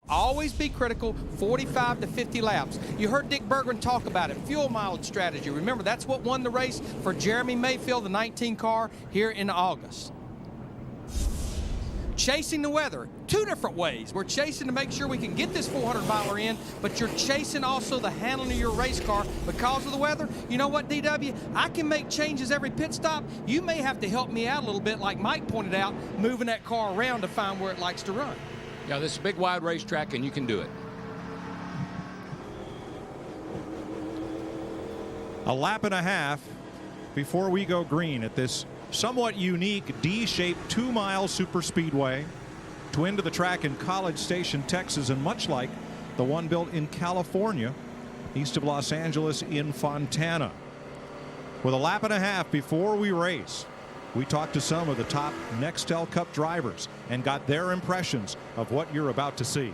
Always be critical, 45 to 50 laps. You heard Dick Berggren talk about it, fuel mileage strategy. Remember, that's what won the race for Jeremy Mayfield, the 19 car, here in August. Chasing the weather, two different ways. We're chasing to make sure we can get this 400-miler in, but you're chasing also the handling of your race car because of the weather. You know what, DW? I can make changes every pit stop. You may have to help me out a little bit, like Mike pointed out, moving that car around to find where it likes to run. Yeah, this is a big, wide racetrack, and you can do it. A lap and a half before we go green at this somewhat unique D-shaped 2-mile superspeedway, twin to the track in College Station, Texas, and much like the one built in California, east of Los Angeles in Fontana. With a lap and a half before we race, we talked to some of the top Nextel Cup drivers and got their impressions of what you're about to see.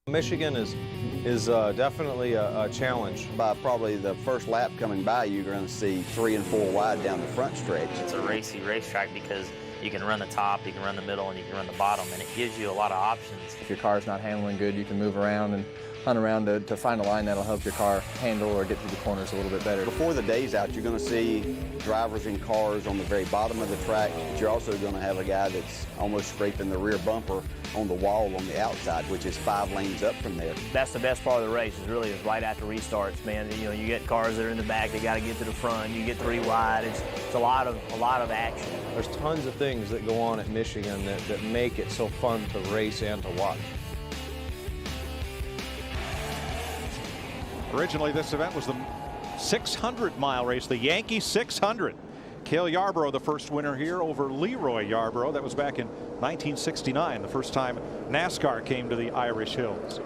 Michigan is definitely a challenge. By probably the first lap coming by, you're going to see 3 and 4 wide down the front stretch. It's a racy racetrack because you can run the top, you can run the middle, and you can run the bottom, and it gives you a lot of options. If your car's not handling good, you can move around and hunt around to find a line that'll help your car handle or get through the corners a little bit better. Before the day's out, you're going to see drivers in cars on the very bottom of the track, but you're also going to have a guy that's almost scraping the rear bumper on the wall on the outside, which is 5 lanes up from there. That's the best part of the race is right after restarts, man. You know, you get cars that are in the back, they got to get to the front. You get 3 wide. It's a lot of action. There's tons of things that go on at Michigan that make it so fun to race and to watch. Originally, this event was the 600-mile race, the Yankee 600. Cale Yarborough, the first winner here over Leroy Yarborough. That was back in 1969, the first time NASCAR came to the Irish Hills.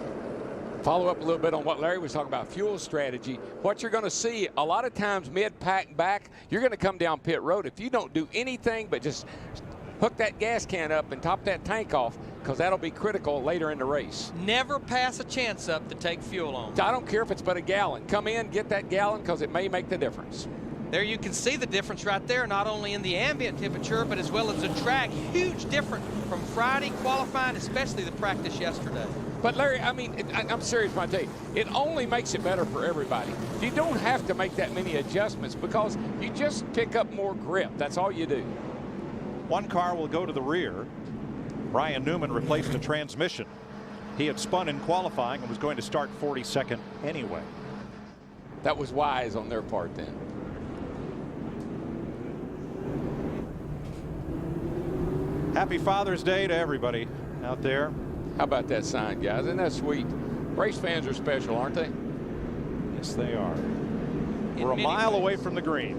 Follow up a little bit on what Larry was talking about, fuel strategy. What you're going to see a lot of times mid-pack back, you're going to come down pit road. If you don't do anything but just hook that gas can up and top that tank off, because that'll be critical later in the race. Never pass a chance up to take fuel on. I don't care if it's but a gallon. Come in, get that gallon, because it may make the difference. There you can see the difference right there, not only in the ambient temperature, but as well as the track. Huge difference from Friday qualifying, especially the practice yesterday. But Larry, I mean, I'm serious when I tell you, it only makes it better for everybody. You don't have to make that many adjustments because you just pick up more grip. That's all you do. One car will go to the rear. Brian Newman replaced a transmission. He had spun in qualifying and was going to start 42nd anyway. That was wise on their part then. Happy Father's Day to everybody out there. How about that sign, guys? Isn't that sweet? Race fans are special, aren't they? Yes, they are. We're a mile away from the green.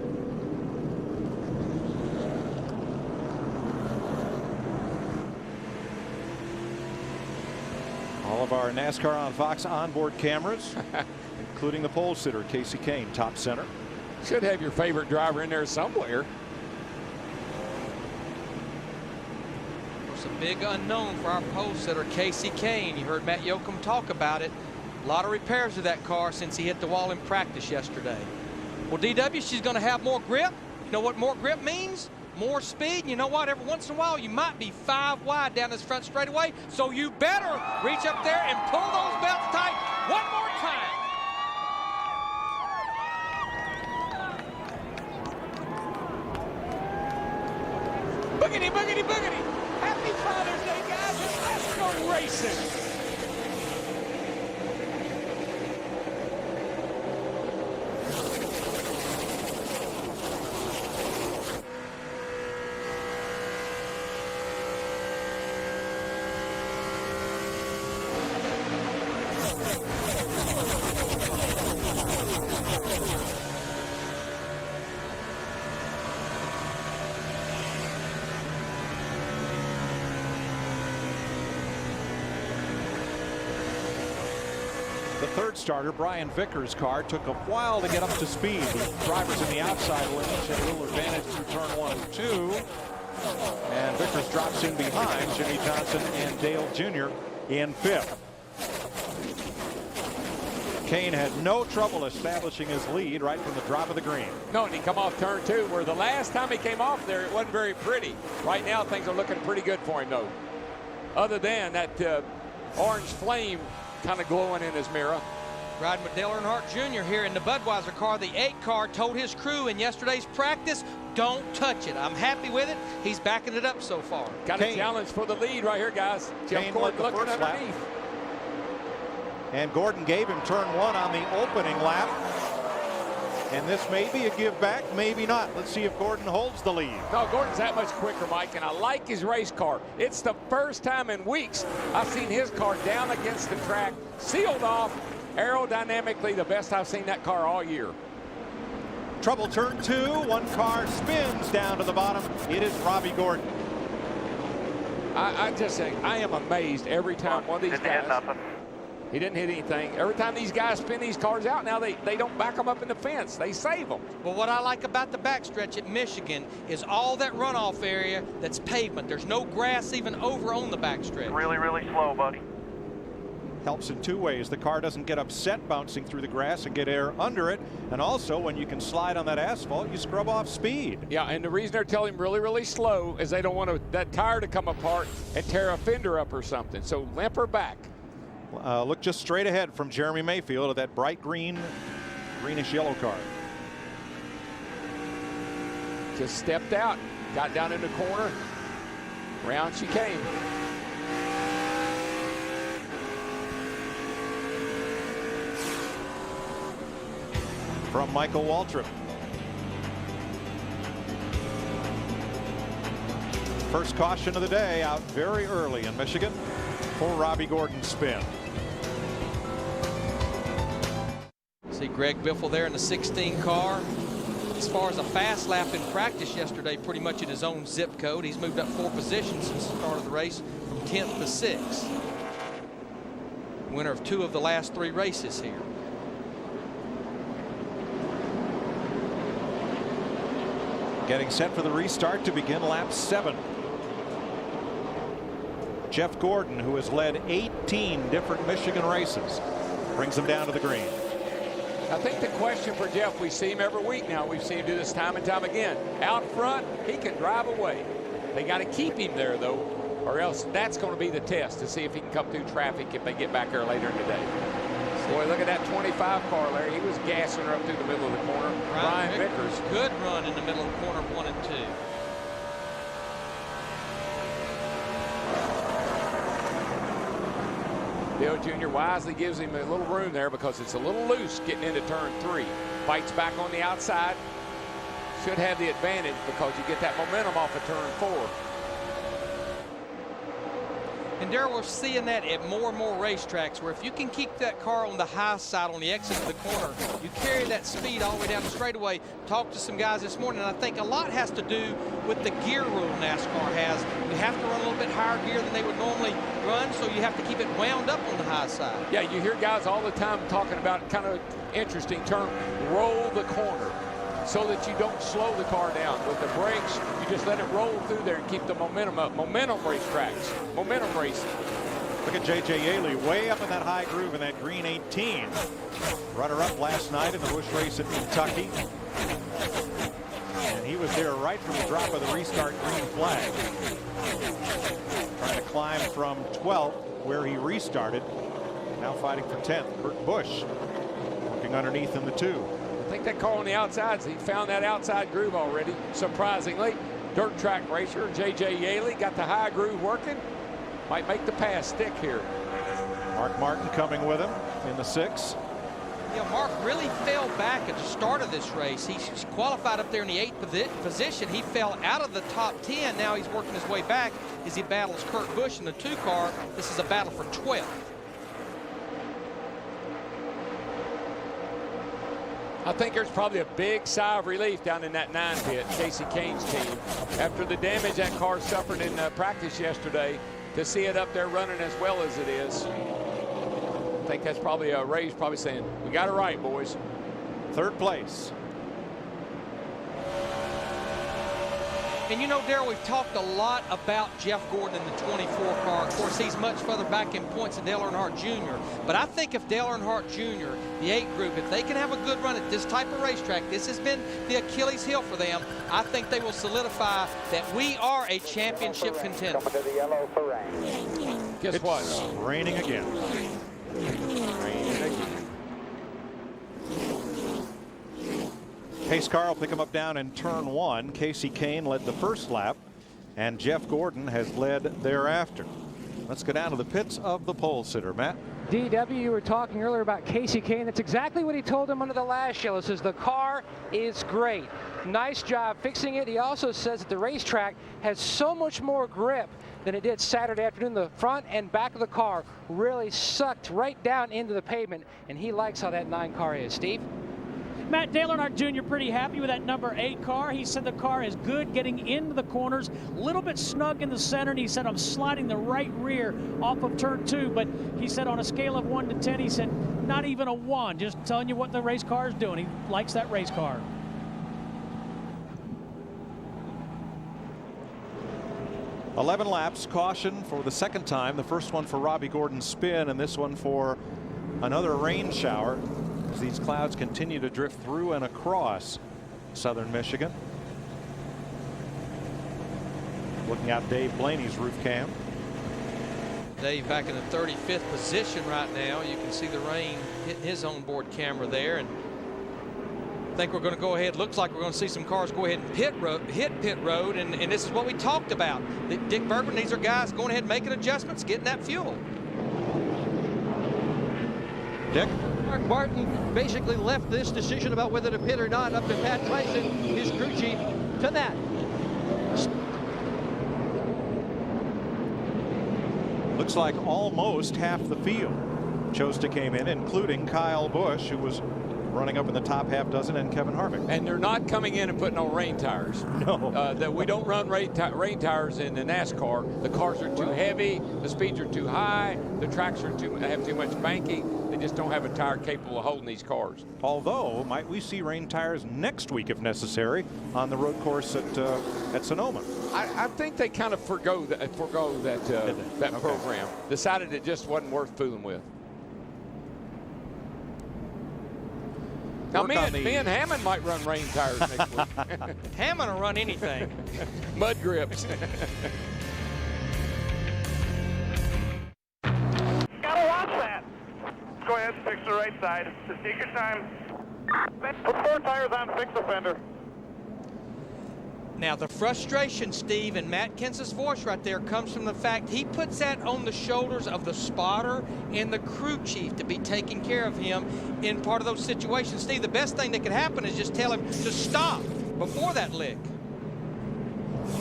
All of our NASCAR on Fox onboard cameras, including the pole sitter, Casey Kane, top center. Should have your favorite driver in there somewhere. It's a big unknown for our pole sitter, Casey Kane. You heard Matt Yoakum talk about it. A lot of repairs to that car since he hit the wall in practice yesterday. Well, DW, she's going to have more grip. You know what more grip means? More speed. You know what? Every once in a while, you might be 5 wide down this front straightaway. So you better reach up there and pull those belts tight one more time. Boogity, boogity, boogity. Happy Father's Day, guys, and let's go racing. The third starter, Brian Vickers' car, took a while to get up to speed. The drivers in the outside lanes had a little advantage through turn 1 and 2. And Vickers drops in behind Jimmy Johnson and Dale Jr. in 5th. Kane had no trouble establishing his lead right from the drop of the green. No, and he come off turn 2, where the last time he came off there, it wasn't very pretty. Right now, things are looking pretty good for him, though. other than that orange flame kind of glowing in his mirror. Riding with Dale Earnhardt Jr. here in the Budweiser car. The 8 car told his crew in yesterday's practice, don't touch it. I'm happy with it. He's backing it up so far. Got a challenge for the lead right here, guys. Jeff Gordon looking underneath. And Gordon gave him turn 1 on the opening lap. And this may be a give back, maybe not. Let's see if Gordon holds the lead. No, Gordon's that much quicker, Mike, and I like his race car. It's the first time in weeks I've seen his car down against the track, sealed off, aerodynamically the best I've seen that car all year. Trouble turn 2. One car spins down to the bottom. It is Robbie Gordon. I just say, I am amazed every time one of these guys. He didn't hit anything. Every time these guys spin these cars out now, they don't back them up in the fence. They save them. Well, what I like about the backstretch at Michigan is all that runoff area that's pavement. There's no grass even over on the backstretch. Really, really slow, buddy. Helps in 2 ways. The car doesn't get upset bouncing through the grass and get air under it. And also, when you can slide on that asphalt, you scrub off speed. Yeah, and the reason they're telling him really, really slow is they don't want that tire to come apart and tear a fender up or something. So limp her back. Look just straight ahead from Jeremy Mayfield at that bright green, greenish yellow car. Just stepped out, got down in the corner, round she came. From Michael Waltrip. First caution of the day out very early in Michigan for Robbie Gordon's spin. See Greg Biffle there in the 16 car. As far as a fast lap in practice yesterday, pretty much in his own zip code. He's moved up 4 positions since the start of the race from 10th to 6th. Winner of 2 of the last 3 races here. Getting set for the restart to begin lap 7. Jeff Gordon, who has led 18 different Michigan races, brings them down to the green. I think the question for Jeff, we see him every week now. We've seen him do this time and time again. Out front, he can drive away. They got to keep him there, though, or else that's going to be the test to see if he can come through traffic if they get back there later in the day. Boy, look at that 25 car, Larry. He was gassing her up through the middle of the corner. Brian Vickers. Good run in the middle of corner 1 and 2. Dale Jr. wisely gives him a little room there because it's a little loose getting into turn 3. Fights back on the outside. Should have the advantage because you get that momentum off of turn 4. And Darrell, we're seeing that at more and more racetracks where if you can keep that car on the high side on the exit of the corner, you carry that speed all the way down the straightaway. Talked to some guys this morning, and I think a lot has to do with the gear rule NASCAR has. You have to run a little bit higher gear than they would normally run, so you have to keep it wound up on the high side. Yeah, you hear guys all the time talking about kind of interesting term, roll the corner, so that you don't slow the car down. With the brakes, you just let it roll through there and keep the momentum up. Momentum racetracks, momentum racing. Look at J.J. Yaley way up in that high groove in that green 18. Runner-up last night in the Busch race at Kentucky. And he was there right from the drop of the restart green flag. Trying to climb from 12th where he restarted. Now fighting for 10th. Kurt Busch working underneath in the 2. I think that car on the outside, he found that outside groove already, surprisingly. Dirt track racer J.J. Yaley got the high groove working. Might make the pass stick here. Mark Martin coming with him in the 6. Yeah, Mark really fell back at the start of this race. He qualified up there in the 8th position. He fell out of the top 10. Now he's working his way back as he battles Kurt Busch in the 2 car. This is a battle for 12th. I think there's probably a big sigh of relief down in that 9 pit, Casey Kane's team, after the damage that car suffered in practice yesterday, to see it up there running as well as it is. I think that's probably Ray's probably saying, we got it right, boys. 3rd place. And you know, Darrell, we've talked a lot about Jeff Gordon in the 24 car. Of course, he's much further back in points than Dale Earnhardt Jr. But I think if Dale Earnhardt Jr., the 8 group, if they can have a good run at this type of racetrack, this has been the Achilles heel for them, I think they will solidify that we are a championship contender. Coming to the yellow for rain. Guess It's what? raining again. Raining again. Pace car will pick him up down in turn 1. Kasey Kahne led the first lap, and Jeff Gordon has led thereafter. Let's go down to the pits of the pole sitter. Matt? DW, you were talking earlier about Kasey Kahne. That's exactly what he told him under the last yellow. Says the car is great. Nice job fixing it. He also says that the racetrack has so much more grip than it did Saturday afternoon. The front and back of the car really sucked right down into the pavement, and he likes how that 9 car is. Steve? Matt Dale Earnhardt Jr. pretty happy with that number 8 car. He said the car is good getting into the corners, a little bit snug in the center, and he said I'm sliding the right rear off of turn 2, but he said on a scale of 1 to 10, he said not even a 1, just telling you what the race car is doing. He likes that race car. "11 laps, caution for the second time. The first one for Robbie Gordon's spin, and this one for another rain shower as these clouds continue to drift through and across southern Michigan." Looking out Dave Blaney's roof cam. Dave back in the 35th position right now. You can see the rain hitting his onboard camera there, and I think we're going to go ahead. Looks like we're going to see some cars go ahead and hit pit road, and this is what we talked about. Dick Bergman, these are guys going ahead and making adjustments, getting that fuel. Dick? Mark Martin basically left this decision about whether to pit or not up to Pat Tyson, his crew chief, to that. Looks like almost half the field chose to came in, including Kyle Busch, who was running up in the top half dozen, and Kevin Harvick. And they're not coming in and putting on rain tires. No. That we don't run rain tires in the NASCAR. The cars are too heavy, the speeds are too high, the tracks have too much banking. They just don't have a tire capable of holding these cars. Although, might we see rain tires next week if necessary on the road course at Sonoma? I think they kind of forgo that program. Decided it just wasn't worth fooling with. Now, me and Hammond might run rain tires next week. Hammond will run anything. Mud grips. Gotta watch that. Go ahead, fix the right side. Just take your time. Put 4 tires on, fix the fender. Now, the frustration, Steve, and Matt Kenseth's voice right there comes from the fact he puts that on the shoulders of the spotter and the crew chief to be taking care of him in part of those situations. Steve, the best thing that could happen is just tell him to stop before that lick.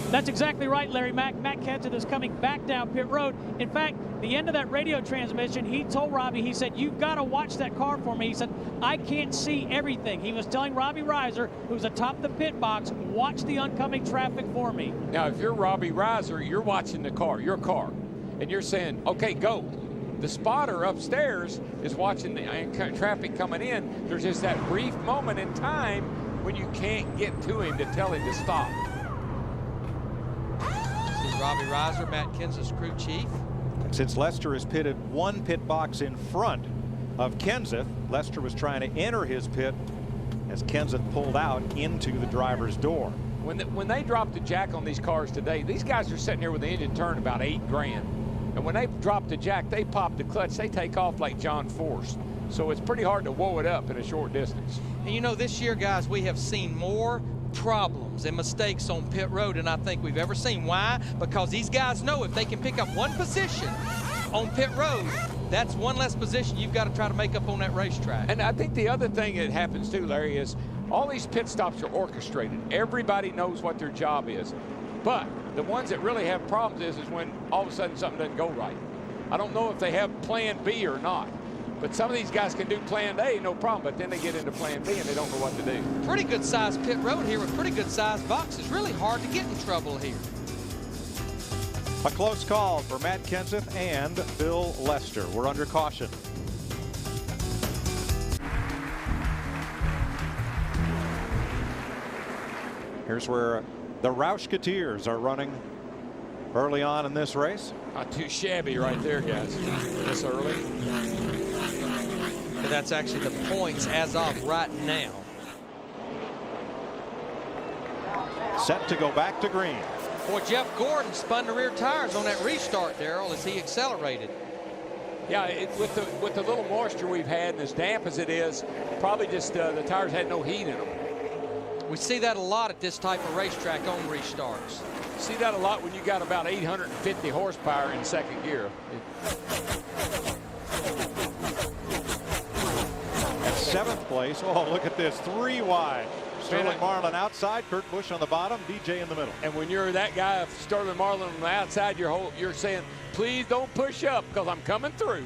That's exactly right, Larry. Matt Kenseth is coming back down pit road. In fact, the end of that radio transmission, he told Robbie, he said, you've got to watch that car for me. He said, I can't see everything. He was telling Robbie Reiser, who's atop the pit box, watch the oncoming traffic for me. Now, if you're Robbie Reiser, you're watching the car, your car, and you're saying, okay, go. The spotter upstairs is watching the traffic coming in. There's just that brief moment in time when you can't get to him to tell him to stop. This is Robbie Reiser, Matt Kenseth's crew chief. Since Lester has pitted one pit box in front of Kenseth, Lester was trying to enter his pit as Kenseth pulled out into the driver's door. When they drop the jack on these cars today, these guys are sitting here with the engine turned about $8 grand. And when they drop the jack, they pop the clutch, they take off like John Force. So it's pretty hard to whoa it up in a short distance. And you know, this year, guys, we have seen more problems and mistakes on pit road than I think we've ever seen. Why? Because these guys know if they can pick up one position on pit road, that's one less position you've got to try to make up on that racetrack. And I think the other thing that happens too, Larry, is all these pit stops are orchestrated. Everybody knows what their job is. But the ones that really have problems is when all of a sudden something doesn't go right. I don't know if they have plan B or not. But some of these guys can do plan A, no problem, but then they get into plan B and they don't know what to do. Pretty good sized pit road here with pretty good sized boxes. Really hard to get in trouble here. A close call for Matt Kenseth and Bill Lester. We're under caution. Here's where the Roushketeers are running early on in this race. Not too shabby right there, guys, this early. And that's actually the points as of right now. Set to go back to green. Boy, Jeff Gordon spun the rear tires on that restart, Darrell, as he accelerated. Yeah, with the little moisture we've had and as damp as it is, probably just the tires had no heat in them. We see that a lot at this type of racetrack on restarts. See that a lot when you got about 850 horsepower in second gear. At 7th place, oh, look at this, 3 wide. Sterling Marlin outside, Kurt Busch on the bottom, DJ in the middle. And when you're that guy, Sterling Marlin on the outside, you're saying, please don't push up because I'm coming through.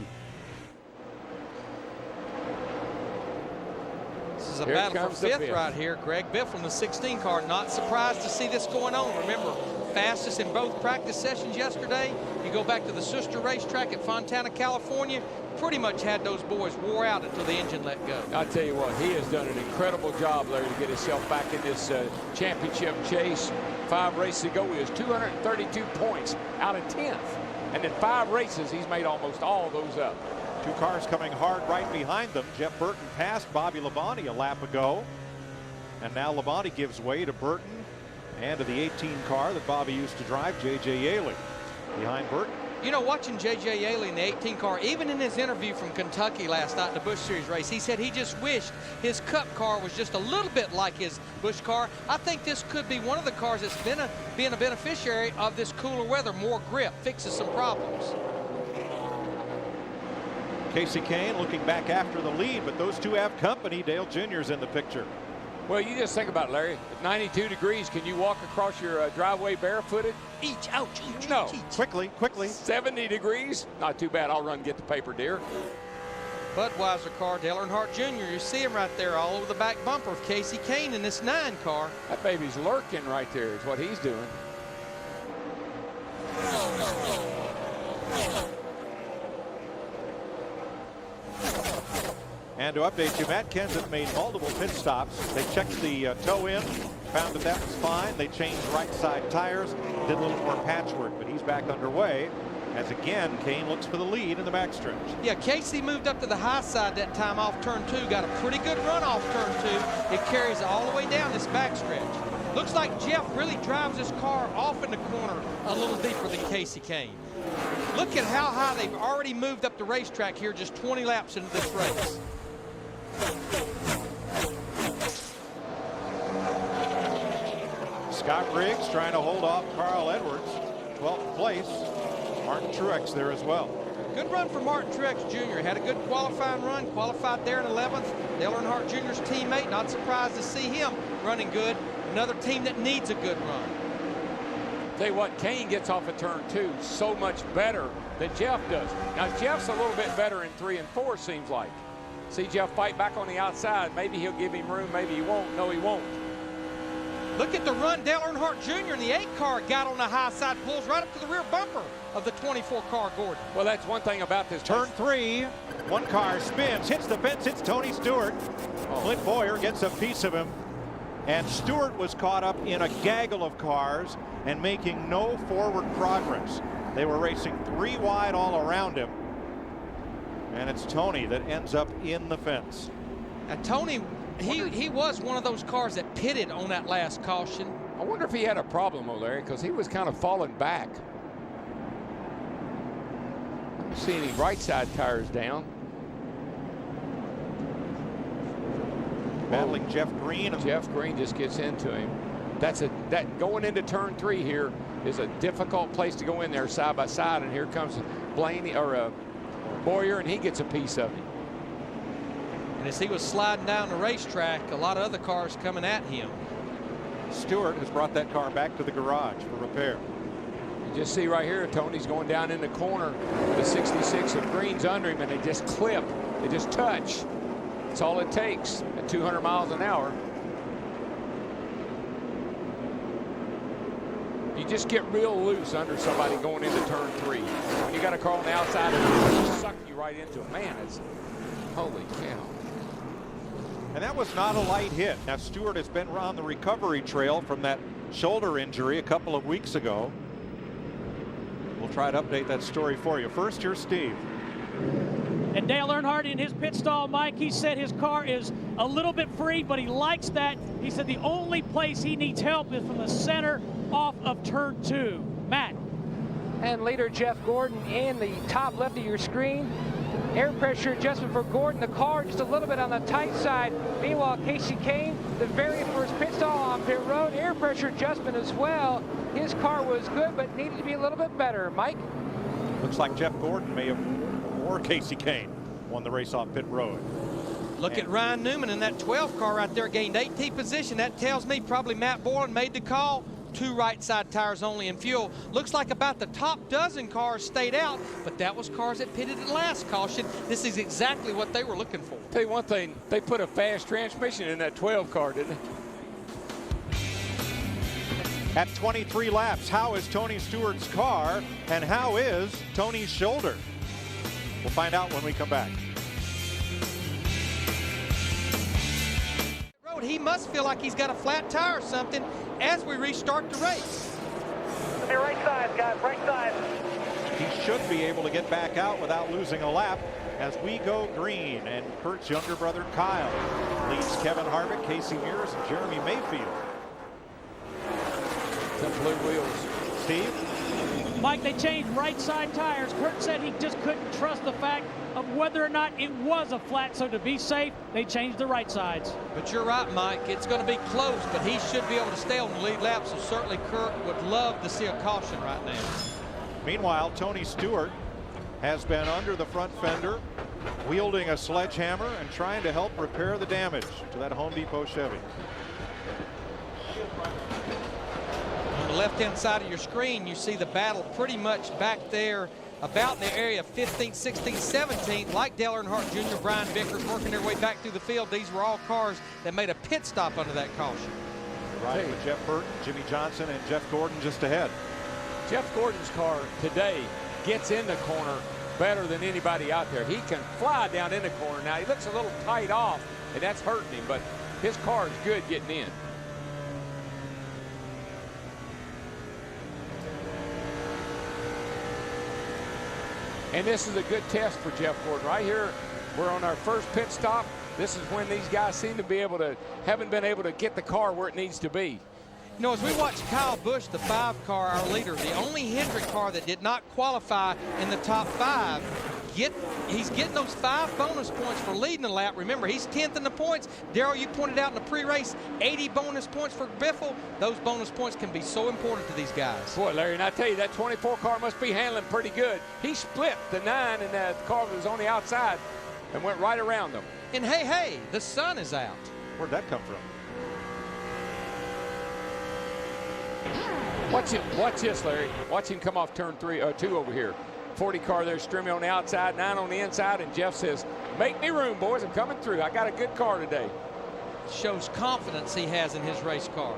This is a battle for 5th right here. Greg Biffle in the 16 car. Not surprised to see this going on. Remember, fastest in both practice sessions yesterday. You go back to the sister racetrack at Fontana, California. Pretty much had those boys wore out until the engine let go. I'll tell you what, he has done an incredible job, Larry, to get himself back in this championship chase. 5 races ago, he was 232 points out of 10th. And in 5 races, he's made almost all those up. 2 cars coming hard right behind them. Jeff Burton passed Bobby Labonte a lap ago. And now Labonte gives way to Burton and to the 18 car that Bobby used to drive, J.J. Yaley, behind Burton. You know, watching J.J. Yaley in the 18 car, even in his interview from Kentucky last night in the Busch Series race, he said he just wished his Cup car was just a little bit like his Busch car. I think this could be one of the cars that's being a beneficiary of this cooler weather. More grip, fixes some problems. Kasey Kahne looking back after the lead, but those two have company. Dale Jr.'s in the picture. Well, you just think about it, Larry. At 92 degrees, can you walk across your driveway barefooted? Each, ouch, each, no. Each. Quickly. 70 degrees? Not too bad. I'll run and get the paper, dear. Budweiser car, Dale Earnhardt Jr. You see him right there all over the back bumper of Kasey Kahne in this 9 car. That baby's lurking right there is what he's doing. And to update you, Matt Kenseth made multiple pit stops. They checked the toe in, found that was fine. They changed right side tires, did a little more patchwork, but he's back underway as again Kahne looks for the lead in the backstretch. Yeah, Kasey moved up to the high side that time off turn 2, got a pretty good run off turn 2. It carries all the way down this backstretch. Looks like Jeff really drives his car off in the corner a little deeper than Kasey Kahne. Look at how high they've already moved up the racetrack here just 20 laps into this race. Scott Briggs trying to hold off Carl Edwards. 12th place. Martin Truex there as well. Good run for Martin Truex Jr. Had a good qualifying run. Qualified there in 11th. Dale Earnhardt Jr.'s teammate. Not surprised to see him running good. Another team that needs a good run. Tell you what, Kahne gets off of turn 2 so much better than Jeff does. Now, Jeff's a little bit better in 3 and 4, seems like. See Jeff fight back on the outside. Maybe he'll give him room. Maybe he won't. No, he won't. Look at the run Dale Earnhardt Jr. in the 8 car got on the high side, pulls right up to the rear bumper of the 24 car Gordon. Well, that's one thing about this. Turn 3, 1 car spins, hits the fence, hits Tony Stewart. Clint Bowyer gets a piece of him. And Stewart was caught up in a gaggle of cars and making no forward progress. They were racing 3 wide all around him. And it's Tony that ends up in the fence. And Tony, he was one of those cars that pitted on that last caution. I wonder if he had a problem, Larry, because he was kind of falling back. I don't see any right side tires down. Battling Jeff Green. Jeff Green just gets into him. That going into turn 3 here is a difficult place to go in there side by side, and here comes Blaney or Bowyer, and he gets a piece of it. And as he was sliding down the racetrack, a lot of other cars coming at him. Stewart has brought that car back to the garage for repair. You just see right here, Tony's going down in the corner with a 66 of Green's under him, and they just clip. They just touch. That's all it takes at 200 miles an hour. You just get real loose under somebody going into turn 3. When you got a car on the outside, it'll suck you right into it. Man, it's holy cow. And that was not a light hit. Now, Stewart has been on the recovery trail from that shoulder injury a couple of weeks ago. We'll try to update that story for you. First, here's Steve. And Dale Earnhardt in his pit stall, Mike, he said his car is a little bit free, but he likes that. He said the only place he needs help is from the center off of turn 2. Matt. And leader Jeff Gordon in the top left of your screen. Air pressure adjustment for Gordon. The car just a little bit on the tight side. Meanwhile, Kasey Kahne, the very first pit stall on pit road, air pressure adjustment as well. His car was good, but needed to be a little bit better. Mike? Looks like Jeff Gordon may have, or Kasey Kahne, won the race off pit road. Look at Ryan Newman in that 12 car right there, gained 18th position. That tells me probably Matt Borland made the call. 2 right side tires only in fuel. Looks like about the top dozen cars stayed out, but that was cars that pitted at last caution. This is exactly what they were looking for. Tell you one thing, they put a fast transmission in that 12 car, didn't they? At 23 laps, how is Tony Stewart's car and how is Tony's shoulder? We'll find out when we come back. He must feel like he's got a flat tire or something as we restart the race. Hey, right side, guys, right side. He should be able to get back out without losing a lap as we go green. And Kurt's younger brother Kyle leads Kevin Harvick, Casey Mears, and Jeremy Mayfield. The blue wheels. Steve? Mike, they changed right side tires. Kurt said he just couldn't trust the fact of whether or not it was a flat, so to be safe, they changed the right sides. But you're right, Mike. It's going to be close, but he should be able to stay on the lead lap, so certainly Kurt would love to see a caution right now. Meanwhile, Tony Stewart has been under the front fender, wielding a sledgehammer and trying to help repair the damage to that Home Depot Chevy. On the left-hand side of your screen, you see the battle pretty much back there about in the area of 15th, 16th, 17th, like Dale Earnhardt Jr., Brian Vickers working their way back through the field. These were all cars that made a pit stop under that caution. Riding with Jeff Burton, Jimmy Johnson, and Jeff Gordon just ahead. Jeff Gordon's car today gets in the corner better than anybody out there. He can fly down in the corner. Now, he looks a little tight off, and that's hurting him, but his car is good getting in. And this is a good test for Jeff Gordon. Right here, we're on our first pit stop. This is when these guys seem to be able to, haven't been able to get the car where it needs to be. You know, as we watch Kyle Busch, the 5 car, our leader, the only Hendrick car that did not qualify in the top 5, he's getting those 5 bonus points for leading the lap. Remember, he's 10th in the points. Darrell, you pointed out in the pre-race, 80 bonus points for Biffle. Those bonus points can be so important to these guys. Boy, Larry, and I tell you, that 24 car must be handling pretty good. He split the 9 and the car was on the outside and went right around them. And hey, the sun is out. Where'd that come from? Watch this, Larry. Watch him come off turn 2 over here. 40 car there, Strimmy on the outside, 9 on the inside, and Jeff says, make me room, boys, I'm coming through. I got a good car today. Shows confidence he has in his race car.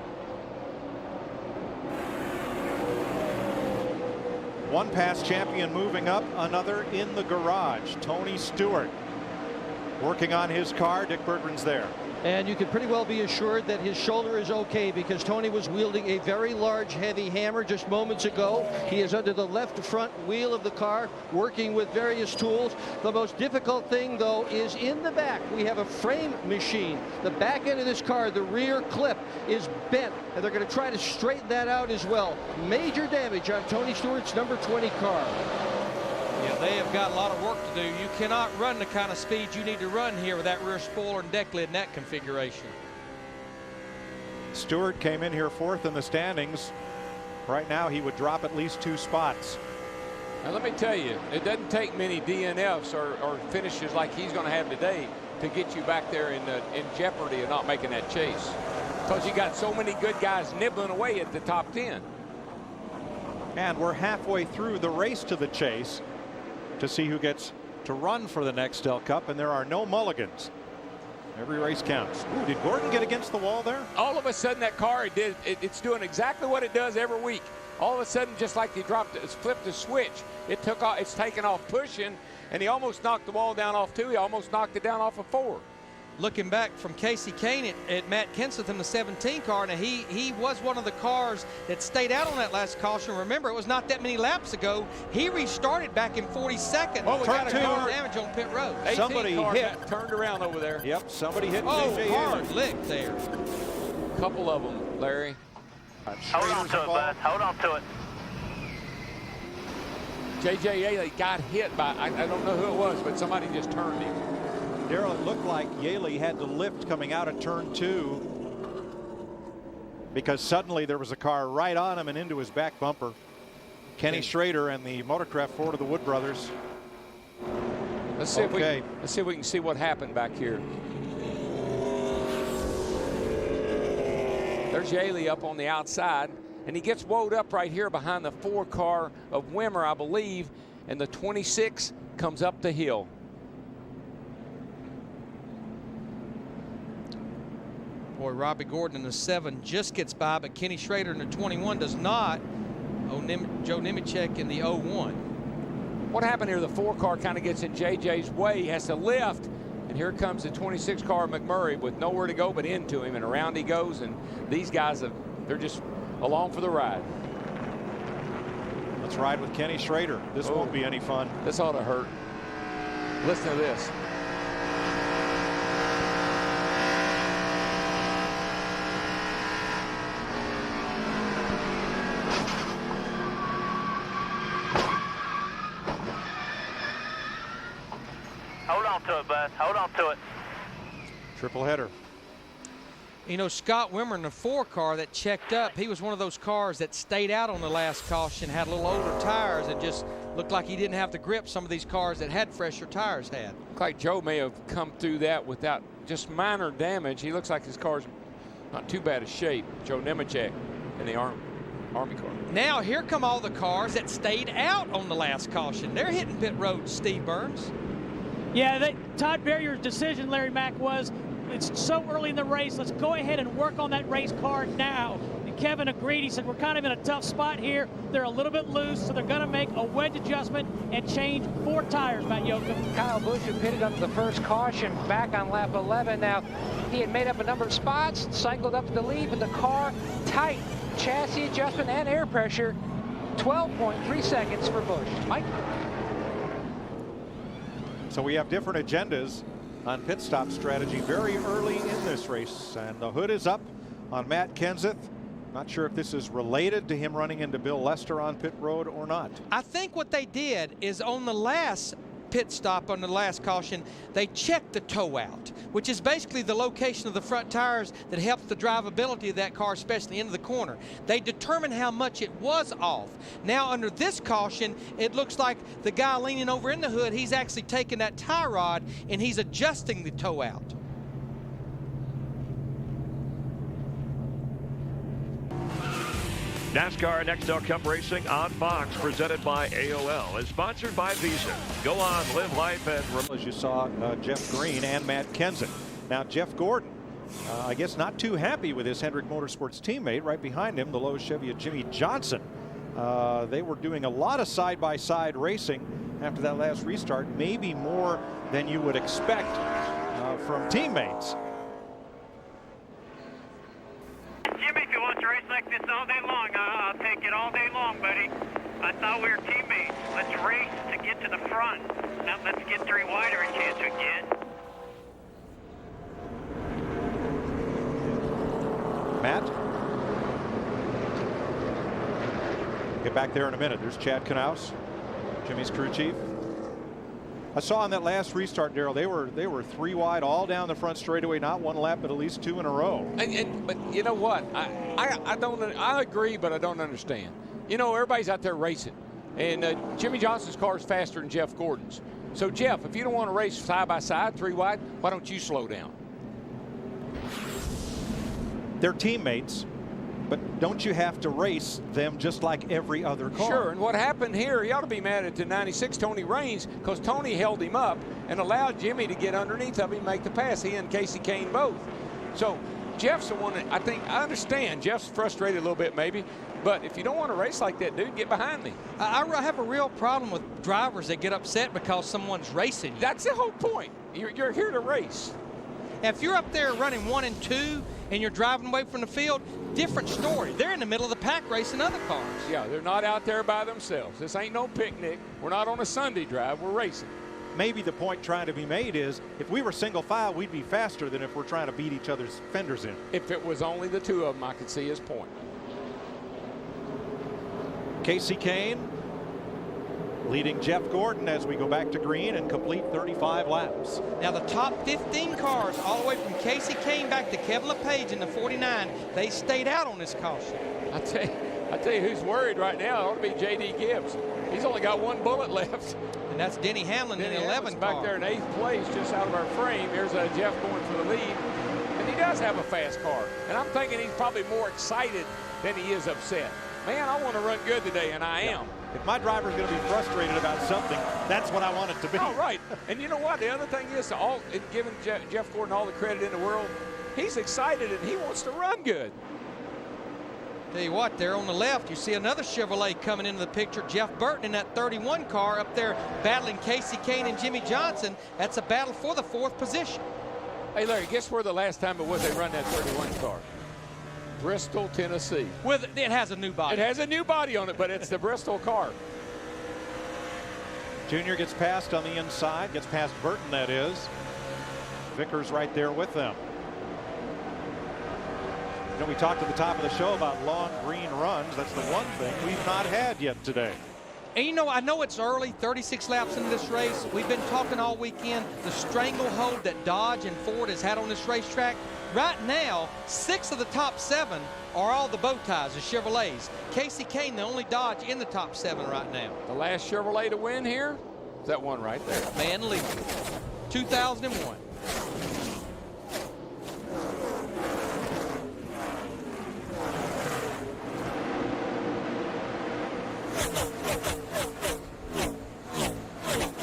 One past champion moving up, another in the garage. Tony Stewart working on his car. Dick Berggren's there. And you can pretty well be assured that his shoulder is okay because Tony was wielding a very large, heavy hammer just moments ago. He is under the left front wheel of the car, working with various tools. The most difficult thing, though, is in the back. We have a frame machine. The back end of this car, the rear clip, is bent, and they're going to try to straighten that out as well. Major damage on Tony Stewart's number 20 car. Yeah, they have got a lot of work to do. You cannot run the kind of speed you need to run here with that rear spoiler and deck lid in that configuration. Stewart came in here 4th in the standings. Right now, he would drop at least 2 spots. Now, let me tell you, it doesn't take many DNFs or finishes like he's going to have today to get you back there in jeopardy of not making that chase. Because you got so many good guys nibbling away at the top 10. And we're halfway through the race to the chase to see who gets to run for the Nextel Cup, and there are no mulligans. Every race counts. Ooh, did Gordon get against the wall there? All of a sudden, that car, it's doing exactly what it does every week. All of a sudden, just like he flipped the switch, it's taken off pushing, and he almost knocked the wall down off 2. He almost knocked it down off of 4. Looking back from Kasey Kahne at Matt Kenseth in the 17 car, now he was one of the cars that stayed out on that last caution. Remember, it was not that many laps ago. He restarted back in 42nd. Oh, we got a car damage on pit road. Somebody hit. Turned around over there. Yep, somebody hit. Oh, JJ hard lick there. A couple of them, Larry. Hold on to it, bud. Hold on to it. J.J. Yeley got hit by, I don't know who it was, but somebody just turned him. Darrell, it looked like Yeley had to lift coming out of turn 2 because suddenly there was a car right on him and into his back bumper. Kenny Schrader and the Motorcraft Ford of the Wood brothers. Let's see if we can see what happened back here. There's Yeley up on the outside, and he gets woed up right here behind the 4 car of Wimmer, I believe, and the 26 comes up the hill. Boy, Robbie Gordon in the 7 just gets by, but Kenny Schrader in the 21 does not. Joe Nemechek in the 01. What happened here? The 4 car kind of gets in JJ's way. He has to lift, and here comes the 26 car of McMurray with nowhere to go but into him, and around he goes, and these guys, they're just along for the ride. Let's ride with Kenny Schrader. This won't be any fun. This ought to hurt. Listen to this. Hold on to it, bud. Hold on to it. Triple header. You know, Scott Wimmer in the 4 car that checked up, he was one of those cars that stayed out on the last caution, had a little older tires, and just looked like he didn't have the grip some of these cars that had fresher tires had. Looks like Joe may have come through that without just minor damage. He looks like his car's not too bad a shape. Joe Nemechek in the Army car. Now here come all the cars that stayed out on the last caution. They're hitting pit road, Steve Burns. Yeah, Todd Berrier's decision, Larry Mack, was it's so early in the race. Let's go ahead and work on that race car now. And Kevin agreed. He said, we're kind of in a tough spot here. They're a little bit loose, so they're going to make a wedge adjustment and change 4 tires, Matt Yoakum. Kyle Busch, who pitted under the first caution, back on lap 11. Now, he had made up a number of spots, cycled up to the lead, but the car tight. Chassis adjustment and air pressure, 12.3 seconds for Busch. Mike? So we have different agendas on pit stop strategy very early in this race, and the hood is up on Matt Kenseth. Not sure if this is related to him running into Bill Lester on pit road or not. I think what they did is on the last pit stop on the last caution, they checked the toe out, which is basically the location of the front tires that helps the drivability of that car, especially into the corner. They determined how much it was off. Now under this caution, it looks like the guy leaning over in the hood, he's actually taking that tie rod and he's adjusting the toe out. NASCAR Nextel Cup Racing on Fox, presented by AOL, is sponsored by Visa. Go on, live life, and as you saw Jeff Green and Matt Kenseth. Now Jeff Gordon, I guess not too happy with his Hendrick Motorsports teammate right behind him, the Lowe's Chevy of Jimmy Johnson. They were doing a lot of side-by-side racing after that last restart, maybe more than you would expect from teammates. Jimmy, if you want to race like this all day long, I'll take it all day long, buddy. I thought we were teammates. Let's race to get to the front. Now let's get 3 wider a chance we can. Matt? Get back there in a minute. There's Chad Knaus, Jimmy's crew chief. I saw on that last restart, Darrell, they were 3 wide all down the front straightaway, not 1 lap, but at least 2 in a row. But you know what? I agree, but I don't understand. You know, everybody's out there racing, and Jimmy Johnson's car is faster than Jeff Gordon's. So Jeff, if you don't want to race side by side, 3 wide, why don't you slow down? They're teammates, but don't you have to race them just like every other car? Sure, and what happened here, he ought to be mad at the 96 Tony Raines, because Tony held him up and allowed Jimmy to get underneath of him and make the pass. He and Casey Kane both. So Jeff's the one that I understand. Jeff's frustrated a little bit maybe, but if you don't want to race like that, dude, get behind me. I have a real problem with drivers that get upset because someone's racing you. That's the whole point. You're here to race. If you're up there running 1 and 2 and you're driving away from the field, different story. They're in the middle of the pack racing other cars. Yeah, they're not out there by themselves. This ain't no picnic. We're not on a Sunday drive. We're racing. Maybe the point trying to be made is if we were single file, we'd be faster than if we're trying to beat each other's fenders in. If it was only the 2 of them, I could see his point. Casey Kane leading Jeff Gordon as we go back to green and complete 35 laps. Now the top 15 cars, all the way from Casey Kane back to Kevin LePage in the 49, they stayed out on this caution. I tell you who's worried right now. It ought to be J.D. Gibbs. He's only got one bullet left. And that's Denny Hamlin in the 11 car. Back there in 8th place, just out of our frame. Here's Jeff going for the lead. And he does have a fast car. And I'm thinking he's probably more excited than he is upset. Man, I want to run good today, and I am. If my driver's going to be frustrated about something, that's what I want it to be. Oh, right. And you know what? The other thing is, giving Jeff Gordon all the credit in the world, he's excited and he wants to run good. Tell you what, there on the left, you see another Chevrolet coming into the picture. Jeff Burton in that 31 car up there battling Casey Kane and Jimmy Johnson. That's a battle for the 4th position. Hey, Larry, guess where the last time it was they run that 31 car? Bristol, Tennessee. It has a new body. It has a new body on it, but it's the Bristol car. Junior gets past on the inside, gets past Burton, that is. Vickers right there with them. You know, we talked at the top of the show about long green runs. That's the one thing we've not had yet today. And you know, I know it's early, 36 laps into this race. We've been talking all weekend, the stranglehold that Dodge and Ford has had on this racetrack. Right now, 6 of the top 7 are all the bow ties, the Chevrolets. Casey Kane, the only Dodge in the top 7 right now. The last Chevrolet to win here is that one right there. Man lead, 2001.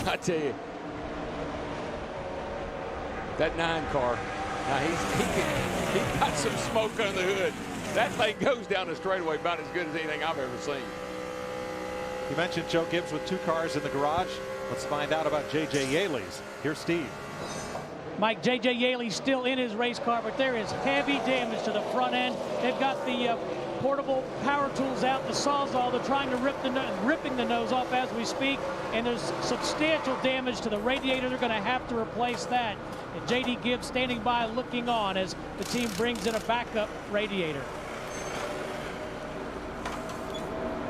I tell you, that 9 car, now he got some smoke under the hood. That thing goes down the straightaway about as good as anything I've ever seen. You mentioned Joe Gibbs with 2 cars in the garage. Let's find out about J.J. Yaley's. Here's Steve. Mike, J.J. Yaley's still in his race car, but there is heavy damage to the front end. They've got the portable power tools out, the Sawzall. They're trying to ripping the nose off as we speak, and there's substantial damage to the radiator. They're going to have to replace that. And J.D. Gibbs standing by looking on as the team brings in a backup radiator.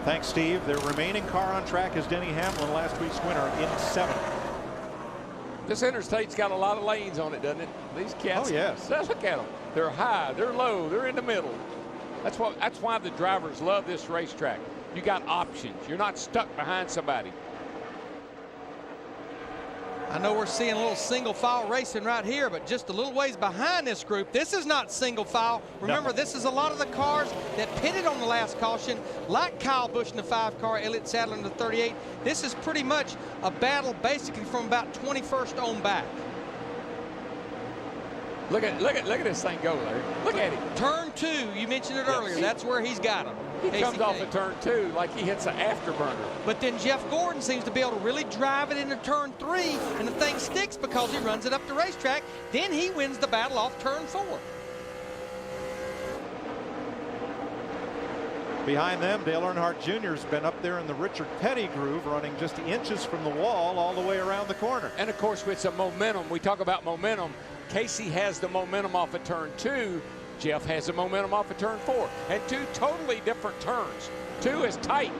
Thanks, Steve. Their remaining car on track is Denny Hamlin, last week's winner, in 7th. This interstate's got a lot of lanes on it, doesn't it? These cats. Oh, yes. Look at them. They're high, they're low, they're in the middle. That's why the drivers love this racetrack. You got options. You're not stuck behind somebody. I know we're seeing a little single file racing right here, but just a little ways behind this group. This is not single file. Remember, This is a lot of the cars that pitted on the last caution, like Kyle Busch in the 5 car, Elliott Sadler in the 38. This is pretty much a battle basically from about 21st on back. Look at this thing go, Larry. Look at him. Turn 2, you mentioned it earlier. That's where he's got him. He comes off of turn 2 like he hits an afterburner. But then Jeff Gordon seems to be able to really drive it into turn 3, and the thing sticks because he runs it up the racetrack. Then he wins the battle off turn 4. Behind them, Dale Earnhardt Jr. has been up there in the Richard Petty groove, running just inches from the wall all the way around the corner. And of course, with some momentum, we talk about momentum. Casey has the momentum off of turn 2. Jeff has the momentum off of turn 4. And 2 totally different turns. 2 is tight.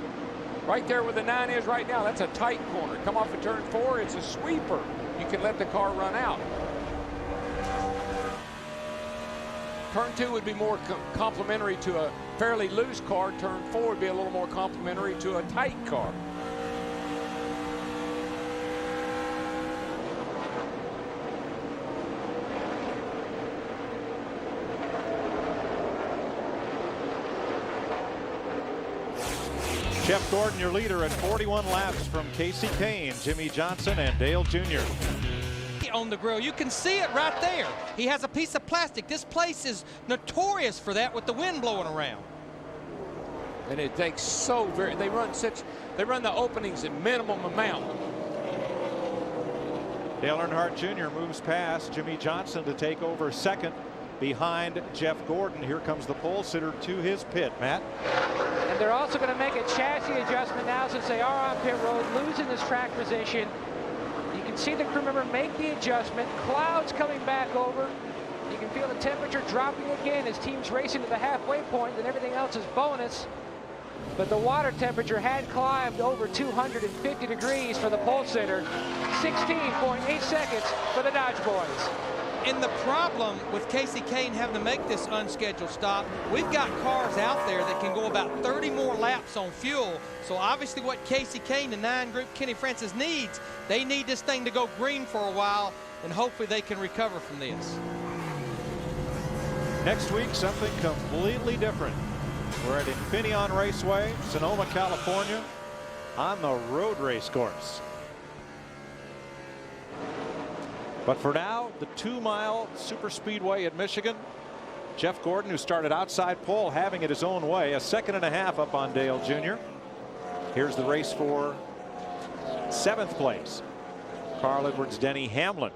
Right there where the 9 is right now, that's a tight corner. Come off of turn 4, it's a sweeper. You can let the car run out. Turn 2 would be more complementary to a fairly loose car. Turn 4 would be a little more complementary to a tight car. Jeff Gordon, your leader at 41 laps from Casey Kane, Jimmy Johnson, and Dale Jr. On the grill, you can see it right there. He has a piece of plastic. This place is notorious for that with the wind blowing around. And it takes they run the openings in minimum amount. Dale Earnhardt Jr. moves past Jimmy Johnson to take over 2nd behind Jeff Gordon. Here comes the pole sitter to his pit, Matt. And they're also going to make a chassis adjustment now since they are on pit road, losing this track position. You can see the crew member make the adjustment. Clouds coming back over. You can feel the temperature dropping again as teams racing to the halfway point, and everything else is bonus. but the water temperature had climbed over 250 degrees for the pole sitter. 16.8 seconds for the Dodge boys. And the problem with Kasey Kahne having to make this unscheduled stop, we've got cars out there that can go about 30 more laps on fuel. So obviously what Kasey Kahne and 9 Group Kenny Francis needs, they need this thing to go green for a while, and hopefully they can recover from this. Next week, something completely different. We're at Infineon Raceway, Sonoma, California, on the road race course. But for now, the 2-mile super speedway at Michigan. Jeff Gordon, who started outside pole, having it his own way, a 2.5 seconds up on Dale Jr. Here's the race for 7th place. Carl Edwards, Denny Hamlin.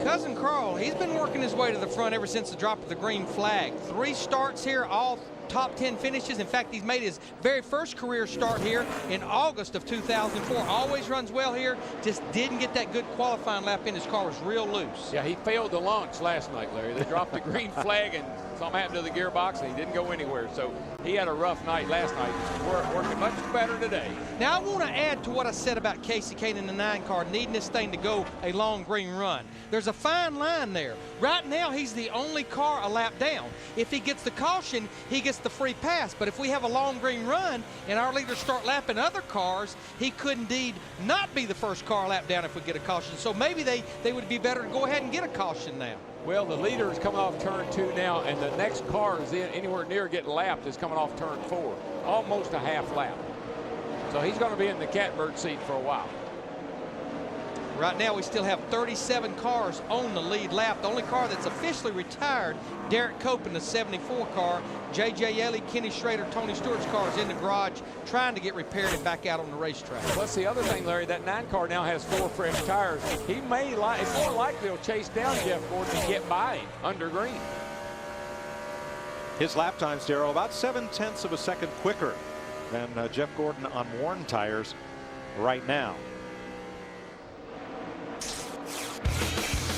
Cousin Carl, he's been working his way to the front ever since the drop of the green flag. 3 starts here, all top 10 finishes. In fact, he's made his very first career start here in August of 2004. Always runs well here, just didn't get that good qualifying lap in. His car was real loose. Yeah, he failed the launch last night, Larry. They dropped the green flag and something happened to the gearbox and he didn't go anywhere. So he had a rough night last night. He's working much better today. Now I want to add to what I said about Kasey Kahne in the 9 car needing this thing to go a long green run. There's a fine line there. Right now he's the only car a lap down. If he gets the caution, he gets the free pass. But if we have a long green run and our leaders start lapping other cars, he could indeed not be the first car lap down if we get a caution. So maybe they would be better to go ahead and get a caution now. Well, the leader is coming off turn 2 now, and the next car is in anywhere near getting lapped is coming off turn 4, almost a half lap. So he's going to be in the catbird seat for a while. Right now we still have 37 cars on the lead lap. The only car that's officially retired, Derek Cope in the 74 car. J.J. Elley, Kenny Schrader, Tony Stewart's car is in the garage trying to get repaired and back out on the racetrack. Plus the other thing, Larry, that 9 car now has 4 fresh tires. He may, it's more likely he'll chase down Jeff Gordon and get by him under green. His lap times, Darrell, about 0.7 of a second quicker than Jeff Gordon on worn tires right now.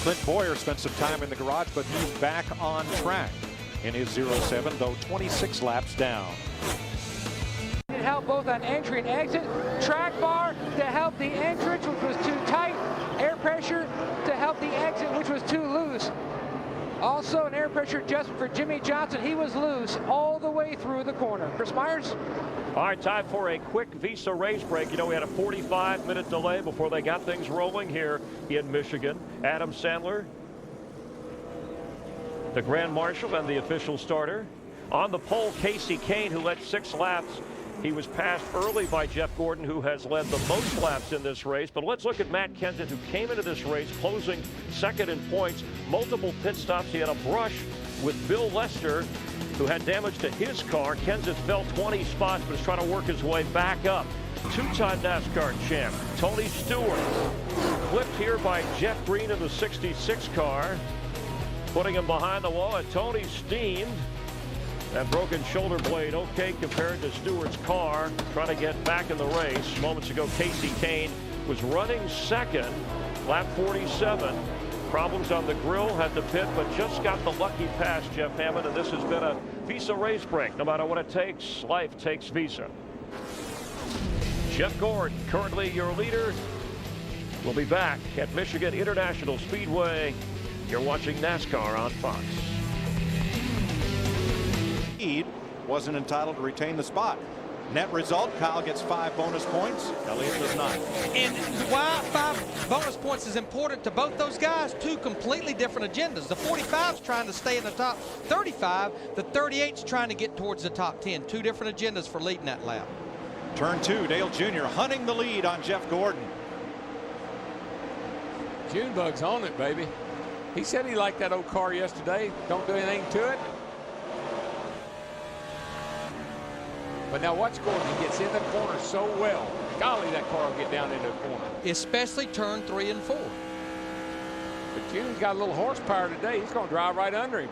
Clint Boyer spent some time in the garage, but he's back on track in his 0.7, though 26 laps down. It helped both on entry and exit. Track bar to help the entrance, which was too tight. Air pressure to help the exit, which was too loose. Also an air pressure adjustment for Jimmie Johnson. He was loose all the way through the corner. Chris Myers. All right, time for a quick Visa race break. You know, we had a 45-minute delay before they got things rolling here in Michigan. Adam Sandler, the Grand Marshal and the official starter. On the pole, Kasey Kahne, who led 6 laps. He was passed early by Jeff Gordon, who has led the most laps in this race. But let's look at Matt Kenseth, who came into this race closing second in points. Multiple pit stops. He had a brush with Bill Lester, who had damage to his car. Kenseth fell 20 spots, but is trying to work his way back up. 2-time NASCAR champ Tony Stewart, clipped here by Jeff Green in the 66 car, putting him behind the wall, and Tony steamed. That broken shoulder blade okay compared to Stewart's car, trying to get back in the race. Moments ago, Kasey Kahne was running second, lap 47. Problems on the grill, had to pit, but just got the lucky pass, Jeff Hammond, and this has been a Visa race break. No matter what it takes, life takes Visa. Jeff Gordon, currently your leader, will be back at Michigan International Speedway. You're watching NASCAR on Fox. Wasn't entitled to retain the spot. Net result, Kyle gets 5 bonus points. Elliott does not. And why 5 bonus points is important to both those guys, 2 completely different agendas. The 45's trying to stay in the top 35. The 38's trying to get towards the top 10. 2 different agendas for leading that lap. Turn 2, Dale Jr. hunting the lead on Jeff Gordon. Junebug's on it, baby. He said he liked that old car yesterday. Don't do anything to it. But now watch Gordon. He gets in the corner so well. Golly, that car will get down into the corner. Especially turn 3 and 4. But June's got a little horsepower today. He's going to drive right under him.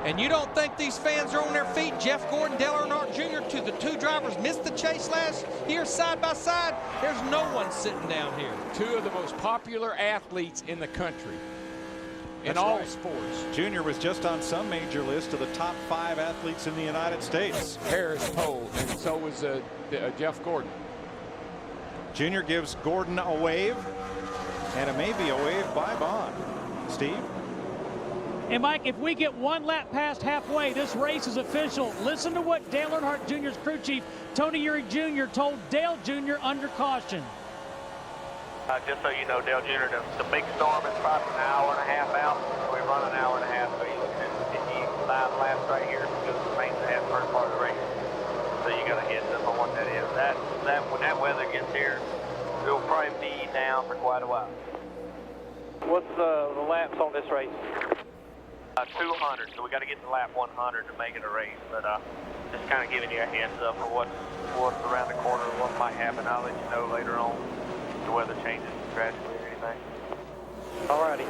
And you don't think these fans are on their feet? Jeff Gordon, Dale Earnhardt Jr., to the 2 drivers missed the chase last year side by side. There's no one sitting down here. 2 of the most popular athletes in the country. in all sports. Junior was just on some major list of the top 5 athletes in the United States. Harris Pohl, and so was Jeff Gordon. Junior gives Gordon a wave, and it may be a wave by Bond. Steve? And Mike, if we get one lap past halfway, this race is official. Listen to what Dale Earnhardt Jr.'s crew chief, Tony Eury Jr., told Dale Jr. under caution. Just so you know, Dale Jr., the big storm is probably an hour and a half out. We run an hour and a half, so you're looking at 55 laps right here because the main first part of the race. So you got to hit them on what that is. When that weather gets here, it'll probably be down for quite a while. What's the laps on this race? 200, so we got to get to lap 100 to make it a race. But just kind of giving you a heads up for what's around the corner, what might happen. I'll let you know later on if the weather changes drastically or anything. Alrighty.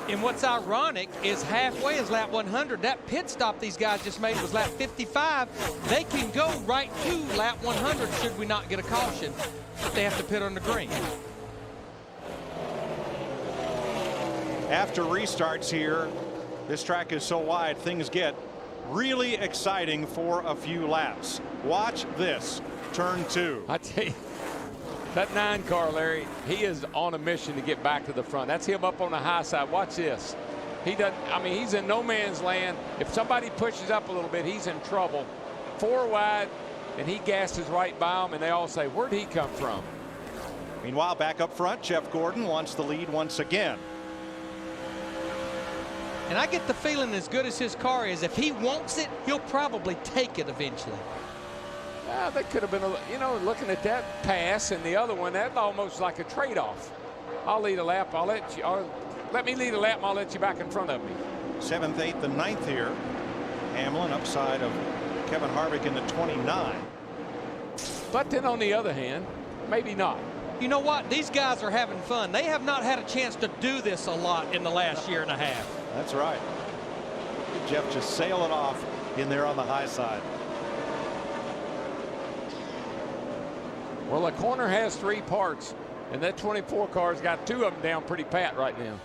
And what's ironic is halfway is lap 100. That pit stop these guys just made was lap 55. They can go right to lap 100 should we not get a caution, but they have to pit on the green. After restarts here, this track is so wide, things get really exciting for a few laps. Watch this, turn 2. I tell you, that 9 car, Larry, he is on a mission to get back to the front. That's him up on the high side. Watch this. He doesn't, I mean, he's in no man's land. If somebody pushes up a little bit, he's in trouble. 4 wide, and he gasses right by him, and they all say, where'd he come from? Meanwhile, back up front, Jeff Gordon wants the lead once again. And I get the feeling, as good as his car is, if he wants it, he'll probably take it eventually. That could have been, looking at that pass and the other one, that's almost like a trade-off. I'll lead a lap. Let me lead a lap, and I'll let you back in front of me. 7th, 8th, and 9th here. Hamlin upside of Kevin Harvick in the 29. But then on the other hand, maybe not. You know what? These guys are having fun. They have not had a chance to do this a lot in the last year and a half. That's right. Jeff just sail it off in there on the high side. Well, a corner has 3 parts, and that 24 car's got 2 of them down pretty pat right now.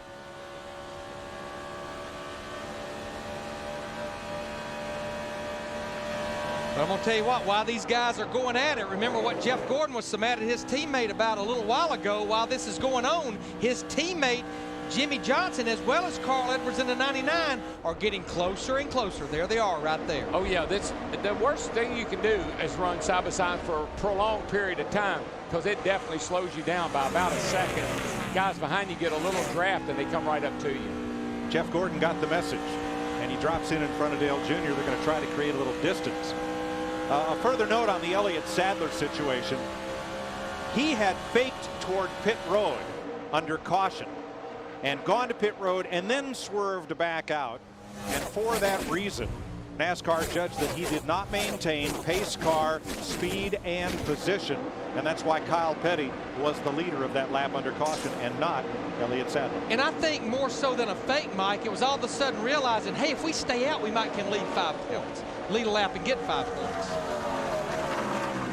But I'm going to tell you what, while these guys are going at it, remember what Jeff Gordon was so mad at his teammate about a little while ago. While this is going on, his teammate Jimmie Johnson, as well as Carl Edwards in the 99, are getting closer and closer. There they are right there. Oh, yeah, that's the worst thing you can do is run side by side for a prolonged period of time, because it definitely slows you down by about a second. Guys behind you get a little draft, and they come right up to you. Jeff Gordon got the message, and he drops in front of Dale Jr. They're going to try to create a little distance. A further note on the Elliott Sadler situation. He had faked toward pit road under caution and gone to pit road and then swerved back out. And for that reason, NASCAR judged that he did not maintain pace car speed and position. And that's why Kyle Petty was the leader of that lap under caution and not Elliott Sadler. And I think more so than a fake, Mike, it was all of a sudden realizing, hey, if we stay out, we might can lead 5 points. Lead a lap and get 5 points.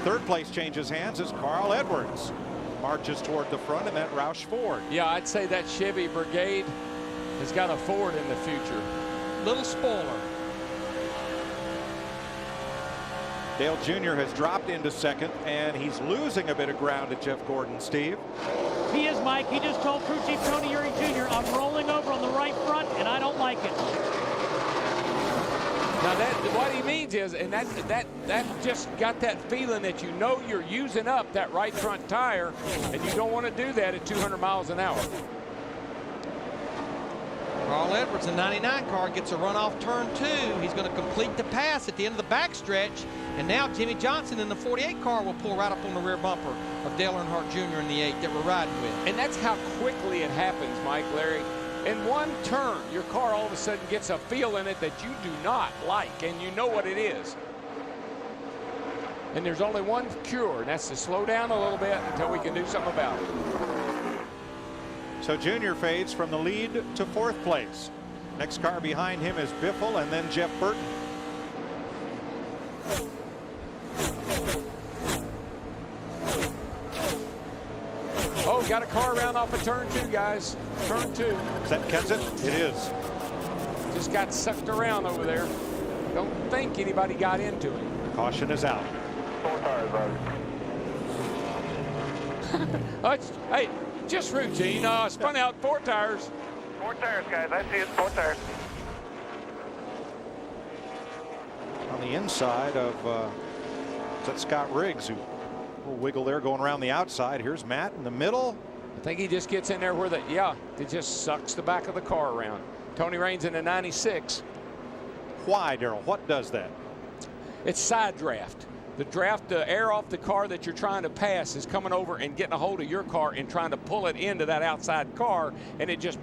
3rd place changes hands as Carl Edwards marches toward the front, and that Roush Ford. Yeah, I'd say that Chevy Brigade has got a Ford in the future. Little spoiler. Dale Jr. has dropped into 2nd, and he's losing a bit of ground to Jeff Gordon. Steve? He is, Mike. He just told crew chief Tony Eury Jr., I'm rolling over on the right front, and I don't like it. Now what he means is, and that just got that feeling that you know you're using up that right front tire, and you don't want to do that at 200 miles an hour. Carl Edwards, the 99 car, gets a run off turn 2. He's going to complete the pass at the end of the backstretch. And now Jimmie Johnson in the 48 car will pull right up on the rear bumper of Dale Earnhardt Jr. in the 8 that we're riding with. And that's how quickly it happens, Mike, Larry. In one turn, your car all of a sudden gets a feel in it that you do not like, and you know what it is. And there's only one cure, and that's to slow down a little bit until we can do something about it. So Junior fades from the lead to 4th place. Next car behind him is Biffle, and then Jeff Burton. Oh, go. Got a car around off of turn 2, guys. Turn 2. Is that Kenseth? It is. Just got sucked around over there. Don't think anybody got into it. Caution is out. 4 tires, brother. Hey, just routine. Spun out 4 tires. 4 tires, guys. I see it. 4 tires. On the inside of is that Scott Riggs, who will wiggle there going around the outside. Here's Matt in the middle. I think he just gets in there where it just sucks the back of the car around. Tony Raines in a 96. Why, Darrell? What does that? It's side draft. The air off the car that you're trying to pass is coming over and getting a hold of your car and trying to pull it into that outside car, and it just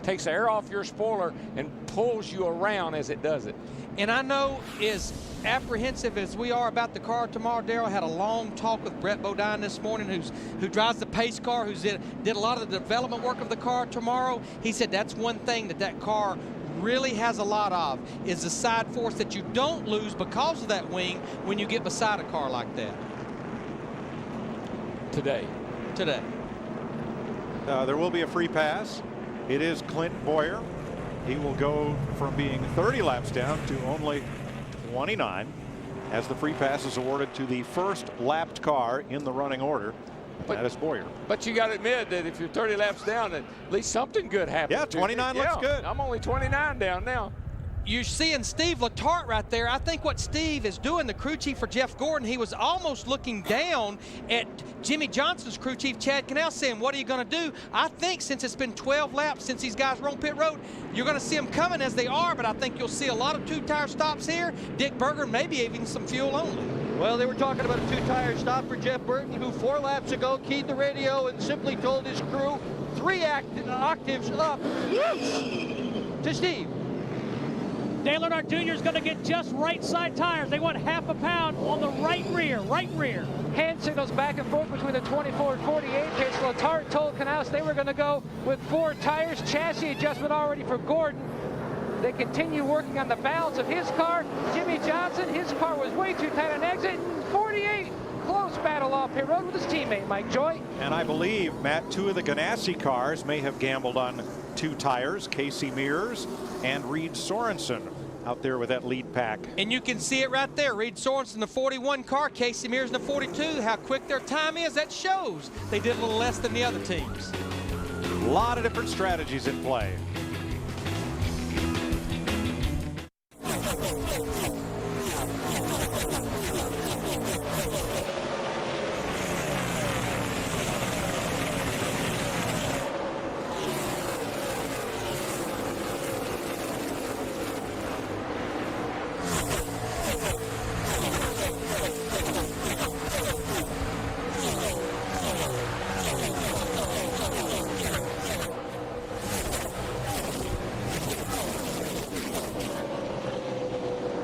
takes the air off your spoiler and pulls you around as it does it. And I know, as apprehensive as we are about the car tomorrow, Darrell, had a long talk with Brett Bodine this morning, who drives the pace car, who did a lot of the development work of the car tomorrow. He said that's one thing that car really has a lot of, is the side force that you don't lose because of that wing when you get beside a car like that. Today. There will be a free pass. It is Clint Bowyer. He will go from being 30 laps down to only 29 as the free pass is awarded to the first lapped car in the running order. That is Bowyer. But you got to admit that if you're 30 laps down, at least something good happens. Yeah, 29 looks good. I'm only 29 down now. You're seeing Steve Letarte right there. I think what Steve is doing, the crew chief for Jeff Gordon, he was almost looking down at Jimmy Johnson's crew chief, Chad Canal, saying, what are you going to do? I think since it's been 12 laps since these guys were on pit road, you're going to see them coming as they are, but I think you'll see a lot of 2-tire stops here. Dick Berger, maybe even some fuel only. Well, they were talking about a 2-tire stop for Jeff Burton, who 4 laps ago keyed the radio and simply told his crew 3 octaves up to Steve. Dale Earnhardt Jr. is going to get just right side tires. They want ½ a pound on the right rear. Hand signals back and forth between the 24 and 48 pace. Letarte told Canals they were going to go with 4 tires. Chassis adjustment already for Gordon. They continue working on the balance of his car. Jimmy Johnson, his car was way too tight on exit. 48, close battle off pit road with his teammate Mike Joy. And I believe, Matt, 2 of the Ganassi cars may have gambled on 2 tires. Casey Mears and Reed Sorensen out there with that lead pack. And you can see it right there. Reed Sorensen, the 41 car, Casey Mears in the 42. How quick their time is, that shows they did a little less than the other teams. A lot of different strategies in play.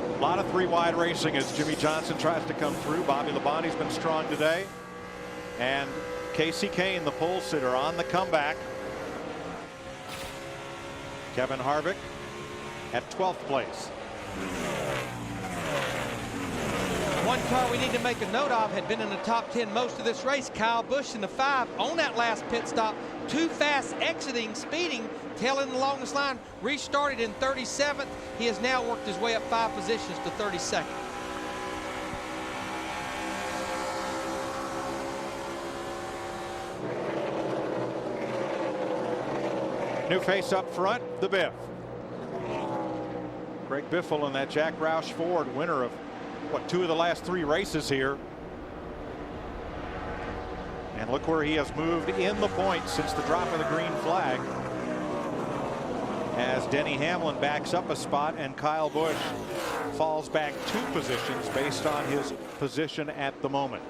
A lot of 3-wide racing as Jimmy Johnson tries to come through. Bobby Labonte's been strong today. And Casey Kane, the pole sitter, on the comeback. Kevin Harvick at 12th place. One car we need to make a note of had been in the top 10 most of this race. Kyle Busch in the 5 on that last pit stop. Too fast exiting, speeding, tailing the longest line. Restarted in 37th. He has now worked his way up 5 positions to 32nd. New face up front, the Biff. Greg Biffle in that Jack Roush Ford, winner of, what, 2 of the last 3 races here. And look where he has moved in the points since the drop of the green flag. As Denny Hamlin backs up a spot and Kyle Busch falls back 2 positions based on his position at the moment.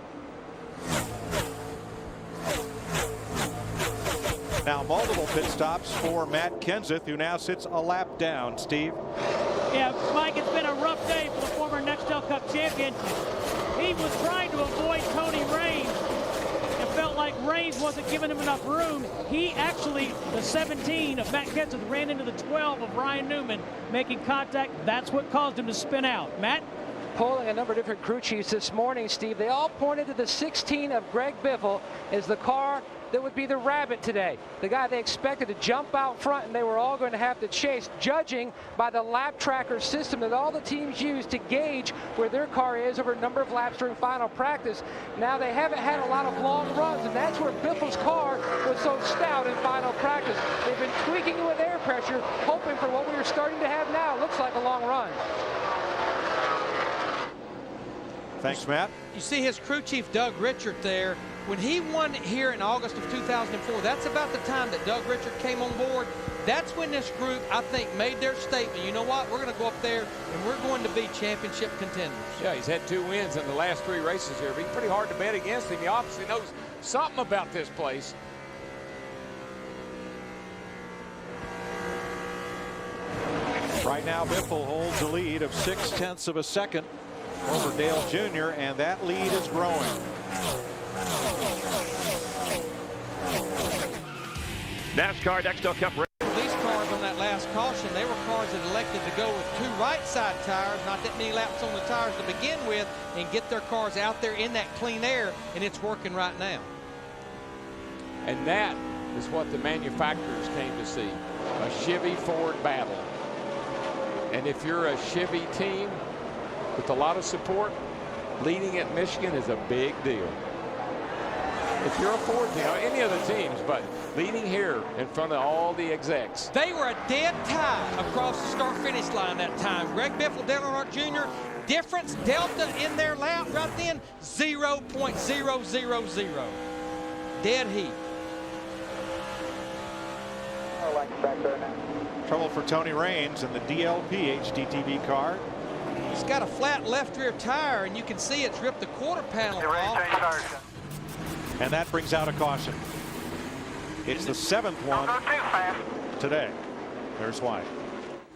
Now multiple pit stops for Matt Kenseth, who now sits a lap down. Steve? Yeah, Mike, it's been a rough day for the former Nextel Cup champion. He was trying to avoid Tony Raines and felt like Raines wasn't giving him enough room. He actually, the 17 of Matt Kenseth, ran into the 12 of Ryan Newman, making contact. That's what caused him to spin out. Matt? polling a number of different crew chiefs this morning, Steve, they all pointed to the 16 of Greg Biffle as the car that would be the rabbit today. The guy they expected to jump out front, and they were all going to have to chase, judging by the lap tracker system that all the teams use to gauge where their car is over a number of laps during final practice. Now, they haven't had a lot of long runs, and that's where Biffle's car was so stout in final practice. They've been tweaking it with air pressure, hoping for what we are starting to have now. Looks like a long run. Thanks, Matt. You see his crew chief, Doug Richard, there. When he won here in August of 2004, that's about the time that Doug Richard came on board. That's when this group, I think, made their statement. You know what? We're going to go up there, and we're going to be championship contenders. Yeah, he's had 2 wins in the last 3 races here. It'd be pretty hard to bet against him. He obviously knows something about this place. Right now, Biffle holds a lead of 0.6 of a second over Dale Jr., and that lead is growing. NASCAR Nextel Cup race. These cars on that last caution, they were cars that elected to go with 2 right side tires, not that many laps on the tires to begin with, and get their cars out there in that clean air, and it's working right now. And that is what the manufacturers came to see, a Chevy-Ford battle. And if you're a Chevy team with a lot of support, leading at Michigan is a big deal. If you're a Ford team, any of the teams, but leading here in front of all the execs. They were a dead tie across the start-finish line that time. Greg Biffle, Dale Earnhardt Jr., difference, delta in their lap right then, 0.000. Dead heat. Trouble for Tony Raines in the DLP HDTV car. He's got a flat left rear tire, and you can see it's ripped the quarter panel off. And that brings out a caution. It's the 7th one today. There's why.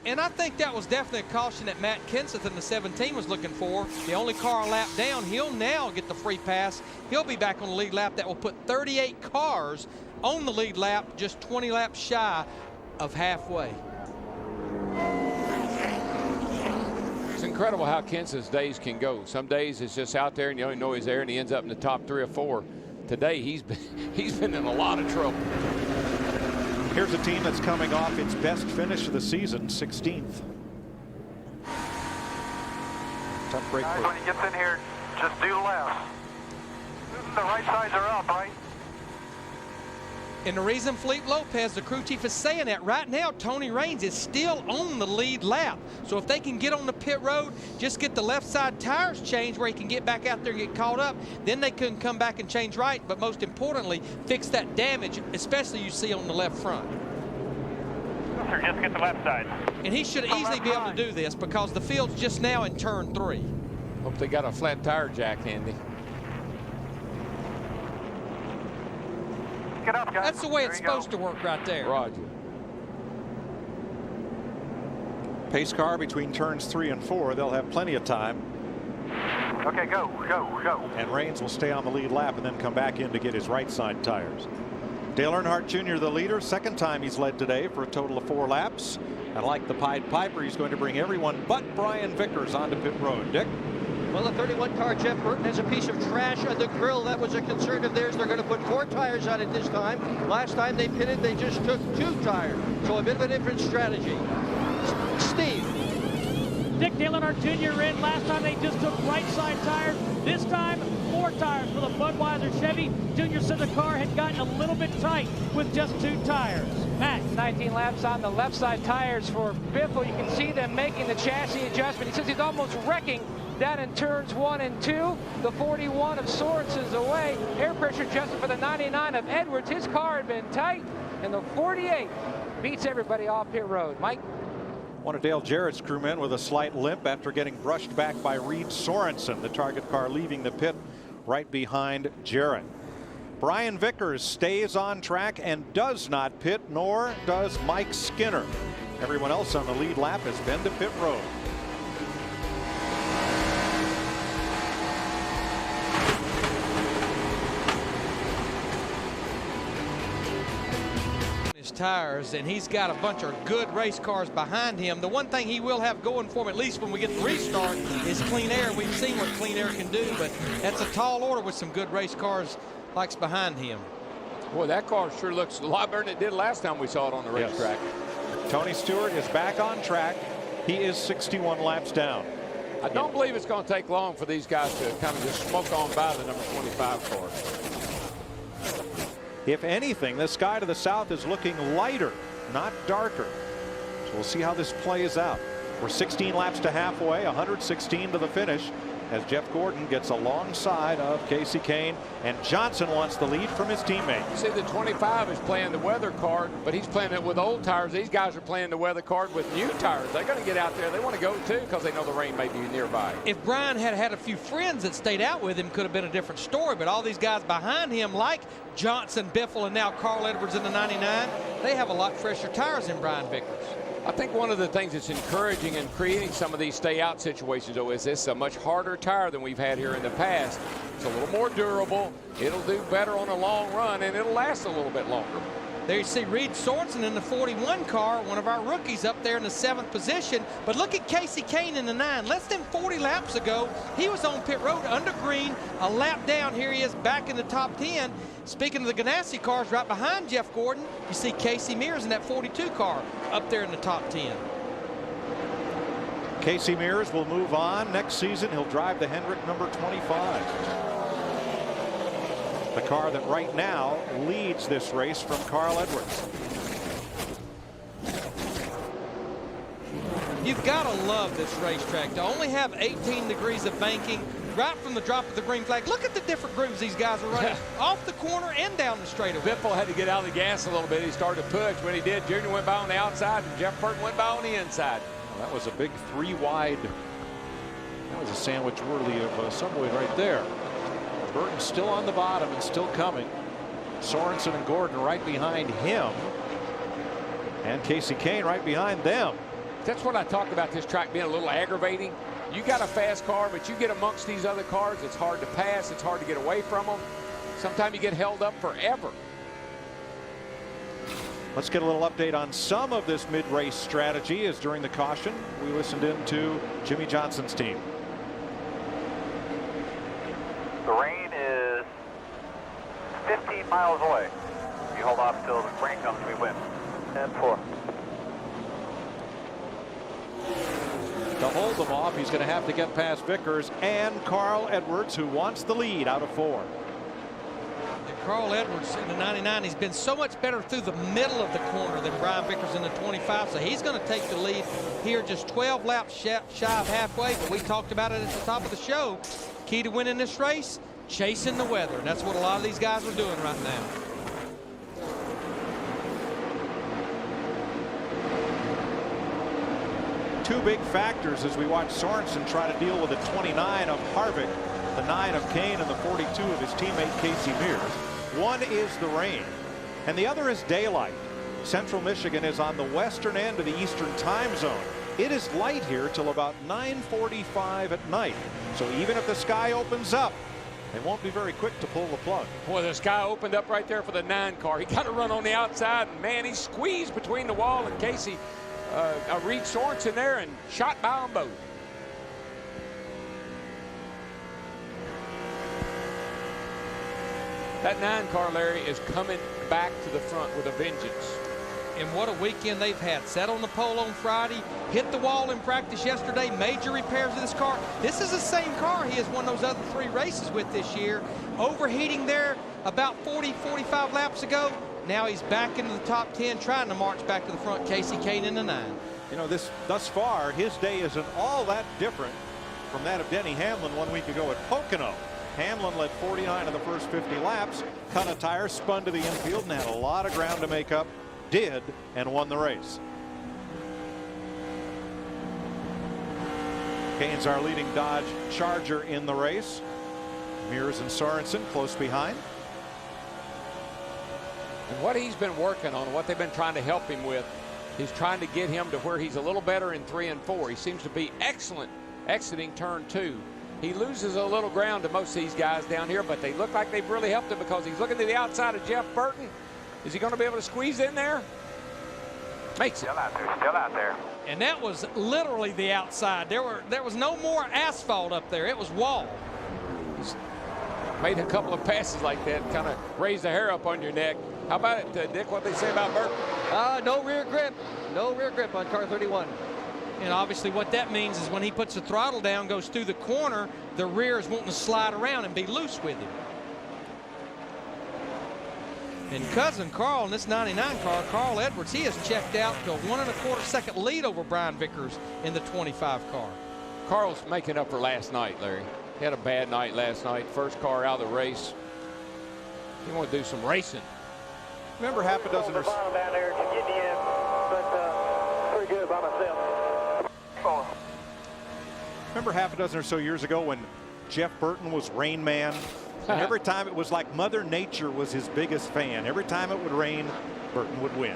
And I think that was definitely a caution that Matt Kenseth in the 17 was looking for. The only car a lap down, he'll now get the free pass. He'll be back on the lead lap. That will put 38 cars on the lead lap, just 20 laps shy of halfway. It's incredible how Kenseth's days can go. Some days it's just out there and you don't know he's there, and he ends up in the top 3 or 4. Today he's been in a lot of trouble. Here's a team that's coming off its best finish of the season, 16th. Tough break. Guys, when he gets in here, just do left. The right sides are up, right? And the reason Felipe Lopez, the crew chief, is saying that right now, Tony Raines is still on the lead lap. So if they can get on the pit road, just get the left side tires changed where he can get back out there and get caught up, then they can come back and change right. But most importantly, fix that damage, especially you see on the left front. Sir, just get the left side. And he should easily be able to do this because the field's just now in turn 3. Hope they got a flat tire jack handy. Get up, guys. That's the way it's supposed to work right there. Roger. Pace car between turns 3 and 4. They'll have plenty of time. Okay, go. And Raines will stay on the lead lap and then come back in to get his right side tires. Dale Earnhardt Jr., the leader, 2nd time he's led today for a total of 4 laps. And like the Pied Piper, he's going to bring everyone but Brian Vickers onto pit road. Dick? Well, the 31 car, Jeff Burton, has a piece of trash on the grill. That was a concern of theirs. They're going to put 4 tires on it this time. Last time they pitted, they just took 2 tires. So a bit of a different strategy. Steve. Dick Dale Earnhardt Jr. in. Last time they just took right side tires. This time, 4 tires for the Budweiser Chevy. Jr. said the car had gotten a little bit tight with just 2 tires. Matt. 19 laps on the left side tires for Biffle. You can see them making the chassis adjustment. He says he's almost wrecking down in turns 1 and 2. The 41 of Sorensen's away. Air pressure adjusted for the 99 of Edwards. His car had been tight, and the 48 beats everybody off pit road. Mike? One of Dale Jarrett's crewmen with a slight limp after getting brushed back by Reed Sorensen, the target car leaving the pit right behind Jarrett. Brian Vickers stays on track and does not pit, nor does Mike Skinner. Everyone else on the lead lap has been to pit road. tires, and he's got a bunch of good race cars behind him. The one thing he will have going for him, at least when we get the restart, is clean air. We've seen what clean air can do, but that's a tall order with some good race cars likes behind him. Boy, that car sure looks a lot better than it did last time we saw it on the racetrack. Tony Stewart is back on track. He is 61 laps down. I don't believe it's going to take long for these guys to kind of just smoke on by the number 25 car. If anything, the sky to the south is looking lighter, not darker. So we'll see how this plays out. We're 16 laps to halfway, 116 to the finish, as Jeff Gordon gets alongside of Kasey Kahne, and Johnson wants the lead from his teammate. You see, the 25 is playing the weather card, but he's playing it with old tires. These guys are playing the weather card with new tires. They're going to get out there. They want to go too because they know the rain may be nearby. If Brian had had a few friends that stayed out with him, could have been a different story, but all these guys behind him, like Johnson, Biffle, and now Carl Edwards in the 99, they have a lot fresher tires than Brian Vickers. I think one of the things that's encouraging in creating some of these stay-out situations, though, is this a much harder tire than we've had here in the past. It's a little more durable. It'll do better on a long run, and it'll last a little bit longer. There you see Reed Sorensen in the 41 car, one of our rookies up there in the 7th position. But look at Kasey Kahne in the 9. Less than 40 laps ago, he was on pit road under green, a lap down. Here he is back in the top 10. Speaking of the Ganassi cars, right behind Jeff Gordon, you see Casey Mears in that 42 car up there in the top 10. Casey Mears will move on. Next season, he'll drive the Hendrick number 25. The car that right now leads this race from Carl Edwards. You've got to love this racetrack. To only have 18 degrees of banking right from the drop of the green flag. Look at the different grooves these guys are running off the corner and down the straightaway. Biffle had to get out of the gas a little bit. He started to push. When he did, Junior went by on the outside, and Jeff Burton went by on the inside. Well, that was a big 3-wide. That was a sandwich worthy of Subway right there. Burton still on the bottom and still coming. Sorensen and Gordon right behind him. And Kasey Kahne right behind them. That's what I talked about, this track being a little aggravating. You got a fast car, but you get amongst these other cars, it's hard to pass, it's hard to get away from them. Sometimes you get held up forever. Let's get a little update on some of this mid-race strategy, as during the caution we listened in to Jimmie Johnson's team. The rain is 15 miles away. If you hold off till the rain comes, we win. 10-4. To hold them off, he's going to have to get past Vickers and Carl Edwards, who wants the lead out of 4. And Carl Edwards in the 99, he's been so much better through the middle of the corner than Brian Vickers in the 25, so he's going to take the lead here, just 12 laps shy of halfway. But we talked about it at the top of the show. Key to winning this race, chasing the weather, and that's what a lot of these guys are doing right now. Two big factors as we watch Sorensen try to deal with the 29 of Harvick, the 9 of Kahne, and the 42 of his teammate Casey Mears. One is the rain, and the other is daylight. Central Michigan is on the western end of the Eastern time zone. It is light here till about 9:45 at night. So even if the sky opens up, they won't be very quick to pull the plug. Boy, the sky opened up right there for the 9 car. He got to run on the outside, and man, he squeezed between the wall and Casey. Reed Sorensen there and shot by them both. That 9 car, Larry, is coming back to the front with a vengeance. And what a weekend they've had. Sat on the pole on Friday, hit the wall in practice yesterday, major repairs to this car. This is the same car he has won those other 3 races with this year. Overheating there about 40-45 laps ago. Now he's back into the top 10, trying to march back to the front. Kasey Kahne in the 9. You know, thus far, his day isn't all that different from that of Denny Hamlin 1 week ago at Pocono. Hamlin led 49 of the first 50 laps, cut a tire, spun to the infield, and had a lot of ground to make up. Did, and won the race. Kahne's our leading Dodge Charger in the race. Mears and Sorensen close behind. And what he's been working on, what they've been trying to help him with, is trying to get him to where he's a little better in 3 and 4. He seems to be excellent exiting turn 2. He loses a little ground to most of these guys down here, but they look like they've really helped him because he's looking to the outside of Jeff Burton. Is he going to be able to squeeze in there? Makes it. Still out there, still out there. And that was literally the outside. There was no more asphalt up there. It was wall. Made a couple of passes like that, kind of raised the hair up on your neck. How about it, Dick? What they say about Burton? No rear grip. No rear grip on car 31. And obviously what that means is when he puts the throttle down, goes through the corner, the rear is wanting to slide around and be loose with him. And cousin Carl in this 99 car, Carl Edwards, he has checked out to a 1 1/4 second lead over Brian Vickers in the 25 car. Carl's making up for last night, Larry. He had a bad night last night. First car out of the race. He wanted to do some racing. Remember half a dozen or so. Down there to get in, but pretty good by myself. Remember half a dozen or so years ago when Jeff Burton was Rain Man? And every time it was like Mother Nature was his biggest fan. Every time it would rain, Burton would win.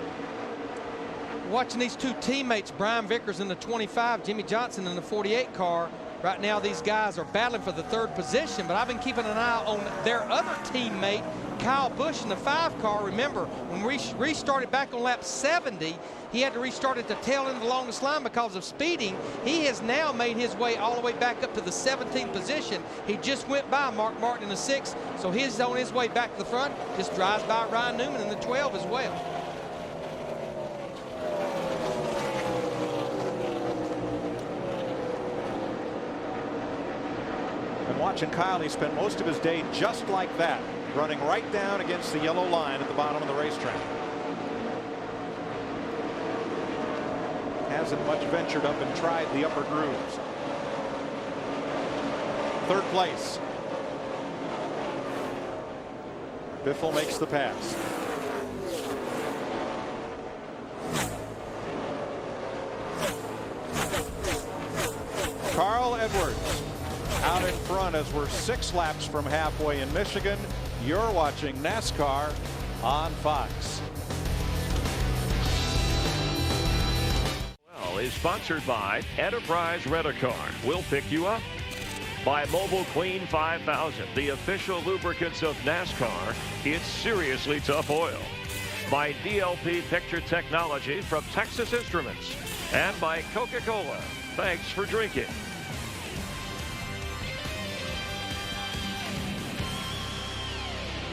Watching these two teammates, Brian Vickers in the 25, Jimmy Johnson in the 48 car. Right now these guys are battling for the 3rd position, but I've been keeping an eye on their other teammate, Kyle Busch in the 5 car. Remember, when we restarted back on lap 70, he had to restart at the tail end of the longest line because of speeding. He has now made his way all the way back up to the 17th position. He just went by Mark Martin in the 6, so he's on his way back to the front. Just drives by Ryan Newman in the 12 as well. And watching Kyle, he spent most of his day just like that, running right down against the yellow line at the bottom of the racetrack. Hasn't much ventured up and tried the upper grooves. 3rd place. Biffle makes the pass. Carl Edwards out in front as we're 6 laps from halfway in Michigan. You're watching NASCAR on Fox. Well, is sponsored by Enterprise Rent-A-Car. We'll pick you up. By Mobile Clean 5000, the official lubricants of NASCAR. It's seriously tough oil. By DLP Picture Technology from Texas Instruments. And by Coca-Cola. Thanks for drinking.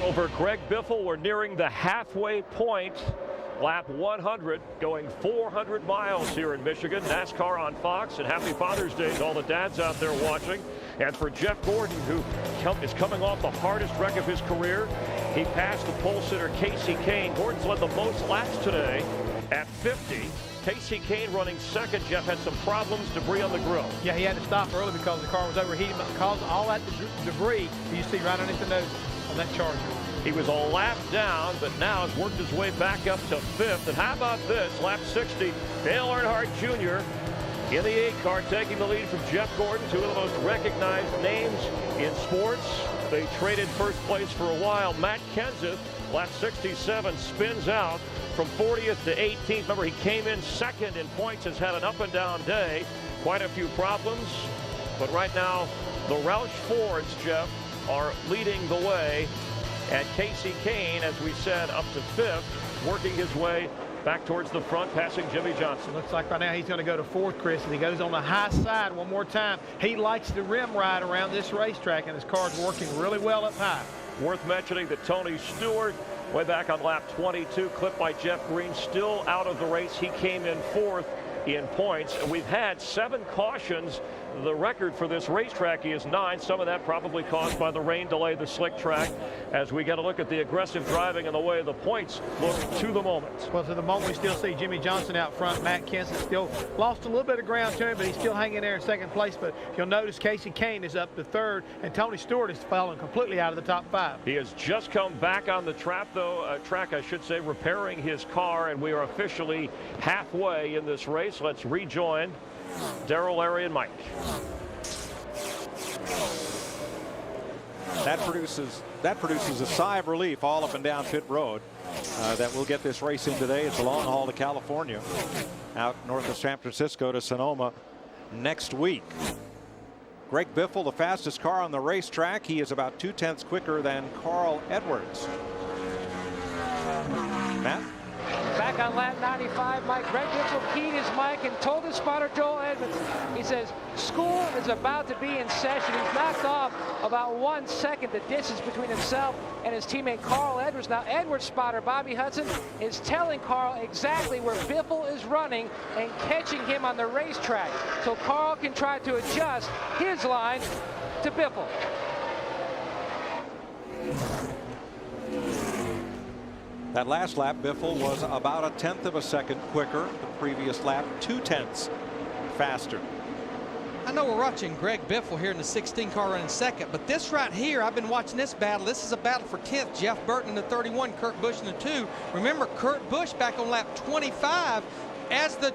Over Greg Biffle, we're nearing the halfway point. Lap 100, going 400 miles here in Michigan. NASCAR on Fox, and happy Father's Day to all the dads out there watching. And for Jeff Gordon, who is coming off the hardest wreck of his career, he passed the pole sitter Casey Kane. Gordon's led the most laps today at 50. Casey Kane running 2nd. Jeff had some problems, debris on the grill. Yeah, he had to stop early because the car was overheating, but caused all that debris you see right underneath the nose on that Charger. He was a lap down, but now has worked his way back up to 5th. And how about this? Lap 60, Dale Earnhardt Jr. in the 8 car taking the lead from Jeff Gordon, 2 of the most recognized names in sports. They traded 1st place for a while. Matt Kenseth, lap 67, spins out from 40th to 18th. Remember, he came in 2nd in points, has had an up and down day. Quite a few problems. But right now, the Roush Fords, Jeff, are leading the way. And Casey Kane, as we said, up to 5th, working his way back towards the front, passing Jimmy Johnson. Looks like right now he's going to go to 4th, Chris, and he goes on the high side one more time. He likes the rim ride around this racetrack, and his car's working really well up high. Worth mentioning that Tony Stewart, way back on lap 22, clipped by Jeff Green, still out of the race. He came in 4th in points. We've had 7 cautions. The record for this racetrack is 9. Some of that probably caused by the rain delay, the slick track, as we get a look at the aggressive driving and the way the points look to the moment. Well, to the moment, we still see Jimmy Johnson out front. Matt Kenseth still lost a little bit of ground to him, but he's still hanging there in 2nd place. But you'll notice Casey Kane is up to 3rd, and Tony Stewart is falling completely out of the top 5. He has just come back on the track, I should say, repairing his car, and we are officially halfway in this race. Let's rejoin Darrell, Larry, and Mike. That produces a sigh of relief all up and down pit road that we'll get this race in today. It's a long haul to California, out north of San Francisco to Sonoma next week. Greg Biffle, the fastest car on the racetrack. He is about 2/10 quicker than Carl Edwards. Matt? Back on on lap 95, Mike, Greg Biffle keyed his mic and told his spotter, Joel Edmonds, he says, school is about to be in session. He's knocked off about 1 second the distance between himself and his teammate Carl Edwards. Now, Edwards' spotter, Bobby Hudson, is telling Carl exactly where Biffle is running and catching him on the racetrack. So Carl can try to adjust his line to Biffle. That last lap, Biffle was about 1/10 of a second quicker. The previous lap, 2/10 faster. I know we're watching Greg Biffle here in the 16 car running second, but this right here, I've been watching this battle. This is a battle for 10th. Jeff Burton in the 31, Kurt Busch in the 2. Remember, Kurt Busch back on lap 25, as the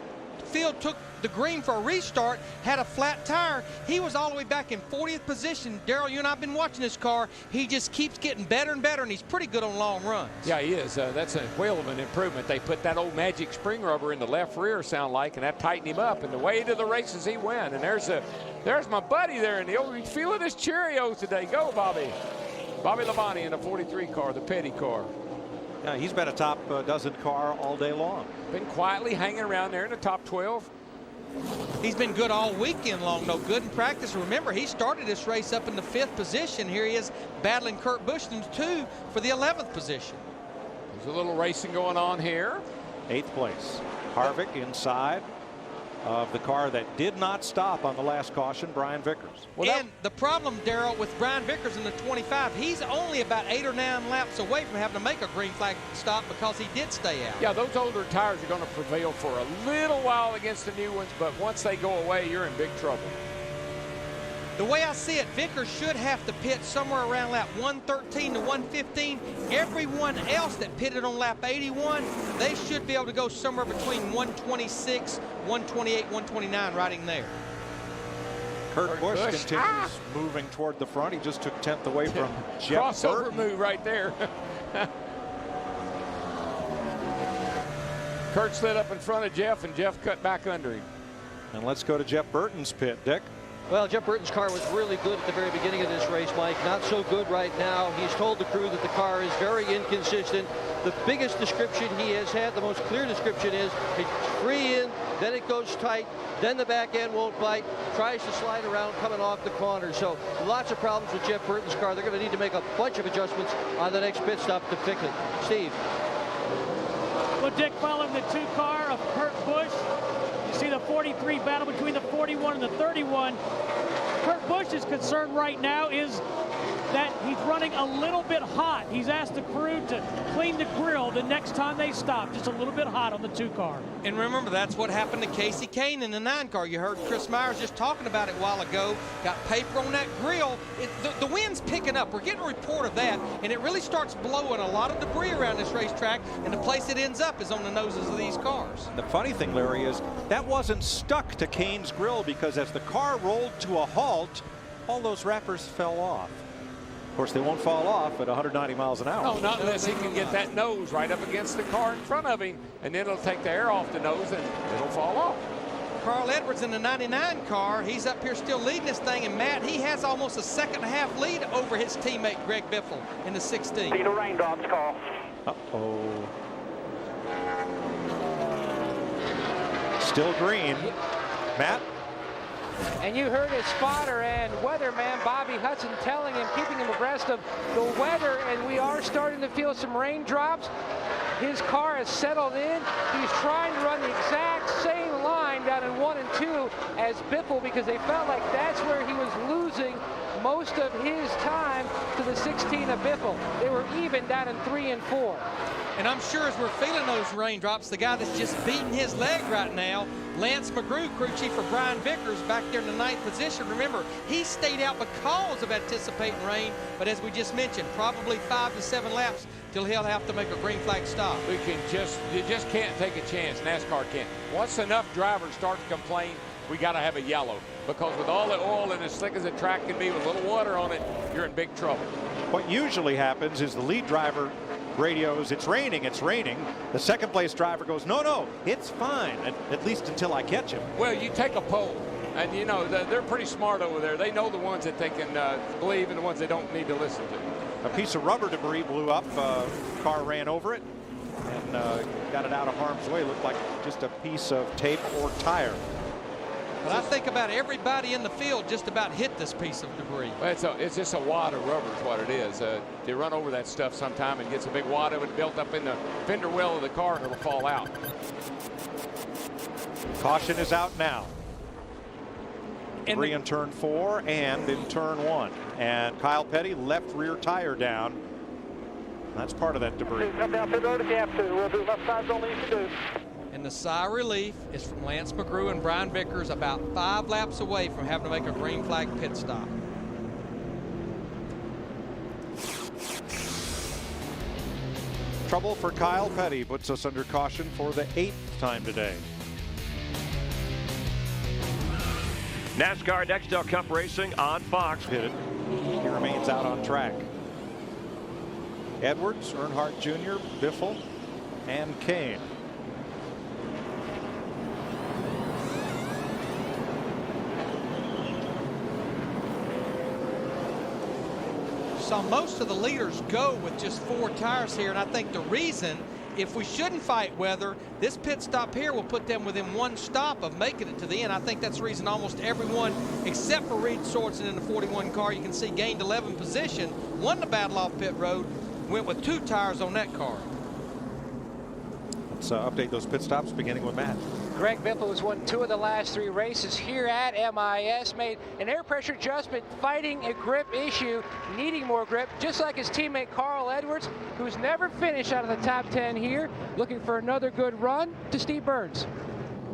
field took the green for a restart, had a flat tire. He was all the way back in 40th position. Darrell, you and I have been watching this car. He just keeps getting better and better, and he's pretty good on long runs. Yeah, he is. That's a whale of an improvement. They put that old magic spring rubber in the left rear, sound like, and that tightened him up. And the way to the races he went. And there's my buddy there in the old. He's feeling his Cheerios today. Go, Bobby. Bobby Labonte in the 43 car, the Petty car. Yeah, he's been a top dozen car all day long. Been quietly hanging around there in the top 12. He's been good all weekend long, though. Good in practice. Remember, he started this race up in the 5th position. Here he is battling Kurt Busch in the 2 for the 11th position. There's a little racing going on here. 8th place. Harvick inside of the car that did not stop on the last caution, Brian Vickers. And the problem, Darrell, with Brian Vickers in the 25, he's only about 8 or 9 laps away from having to make a green flag stop because he did stay out. Yeah, those older tires are going to prevail for a little while against the new ones, but once they go away, you're in big trouble. The way I see it, Vickers should have to pit somewhere around lap 113 to 115. Everyone else that pitted on lap 81, they should be able to go somewhere between 126, 128, 129 right in there. Kurt Busch continues moving toward the front. He just took 10th away from Jeff Crossover Burton. move right there. Kurt slid up in front of Jeff, and Jeff cut back under him. And let's go to Jeff Burton's pit, Dick. Well, Jeff Burton's car was really good at the very beginning of this race, Mike. Not so good right now. He's told the crew that the car is very inconsistent. The biggest description he has had, the most clear description is it's free in, then it goes tight, then the back end won't bite, tries to slide around coming off the corner. So lots of problems with Jeff Burton's car. They're going to need to make a bunch of adjustments on the next pit stop to fix it. Steve. Well, Dick, following the 2 car of Kurt Busch, you see the 43 battle between the 41 and the 31. Kurt Busch's concern right now is that he's running a little bit hot. He's asked the crew to clean the grill the next time they stop, just a little bit hot on the 2 car. And remember, that's what happened to Kasey Kahne in the 9 car. You heard Chris Myers just talking about it a while ago. Got paper on that grill. The wind's picking up. We're getting a report of that, and it really starts blowing a lot of debris around this racetrack, and the place it ends up is on the noses of these cars. The funny thing, Larry, is that wasn't stuck to Kahne's grill, because as the car rolled to a halt, all those wrappers fell off. Of course, they won't fall off at 190 miles an hour. No, not unless he can get that nose right up against the car in front of him, and then it'll take the air off the nose and it'll fall off. Carl Edwards in the 99 car, he's up here still leading this thing, and Matt, he has almost a 1.5 lead over his teammate Greg Biffle in the 16. See the raindrops, Carl. Uh-oh. Still green. Matt? And you heard his spotter and weatherman Bobby Hudson telling him, keeping him abreast of the weather, and we are starting to feel some raindrops. His car has settled in. He's trying to run the exact same line down in 1 and 2 as Biffle, because they felt like that's where he was losing most of his time to the 16 of Biffle. They were even down in 3 and 4. And I'm sure as we're feeling those raindrops, the guy that's just beating his leg right now, Lance McGrew, crew chief for Brian Vickers, back there in the 9th position. Remember, he stayed out because of anticipating rain, but as we just mentioned, probably 5 to 7 laps till he'll have to make a green flag stop. You just can't take a chance. NASCAR can't. Once enough drivers start to complain, we got to have a yellow, because with all the oil and as slick as a track can be with a little water on it, you're in big trouble. What usually happens is the lead driver radios, it's raining, it's raining. The second place driver goes, no, it's fine, at least until I catch him. Well, you take a poll, and you know, they're pretty smart over there. They know the ones that they can believe and the ones they don't need to listen to. A piece of rubber debris blew up, car ran over it. and got it out of harm's way. Looked like just a piece of tape or tire. But I think about everybody in the field just about hit this piece of debris. Well, it's just a wad of rubber is what it is. They run over that stuff sometime and gets a big wad of it built up in the fender well of the car, and it'll fall out. Caution is out now. Debris in turn 4 and in turn 1. And Kyle Petty, left rear tire down. That's part of that debris. Come down pit road if you have to. We'll do left sides only if you do. And the sigh of relief is from Lance McGrew and Brian Vickers, about 5 laps away from having to make a green flag pit stop. Trouble for Kyle Petty puts us under caution for the 8th time today. NASCAR Nextel Cup Racing on Fox. Hit it. He remains out on track. Edwards, Earnhardt Jr., Biffle, and Kane. Saw most of the leaders go with just 4 tires here, and I think the reason, if we shouldn't fight weather, this pit stop here will put them within 1 stop of making it to the end. I think that's the reason almost everyone, except for Reed Sorensen in the 41 car, you can see gained 11 position, won the battle off pit road, went with 2 tires on that car. Let's update those pit stops, beginning with Matt. Greg Biffle has won 2 of the last 3 races here at MIS, made an air pressure adjustment, fighting a grip issue, needing more grip, just like his teammate Carl Edwards, who's never finished out of the top 10 here, looking for another good run to Steve Burns.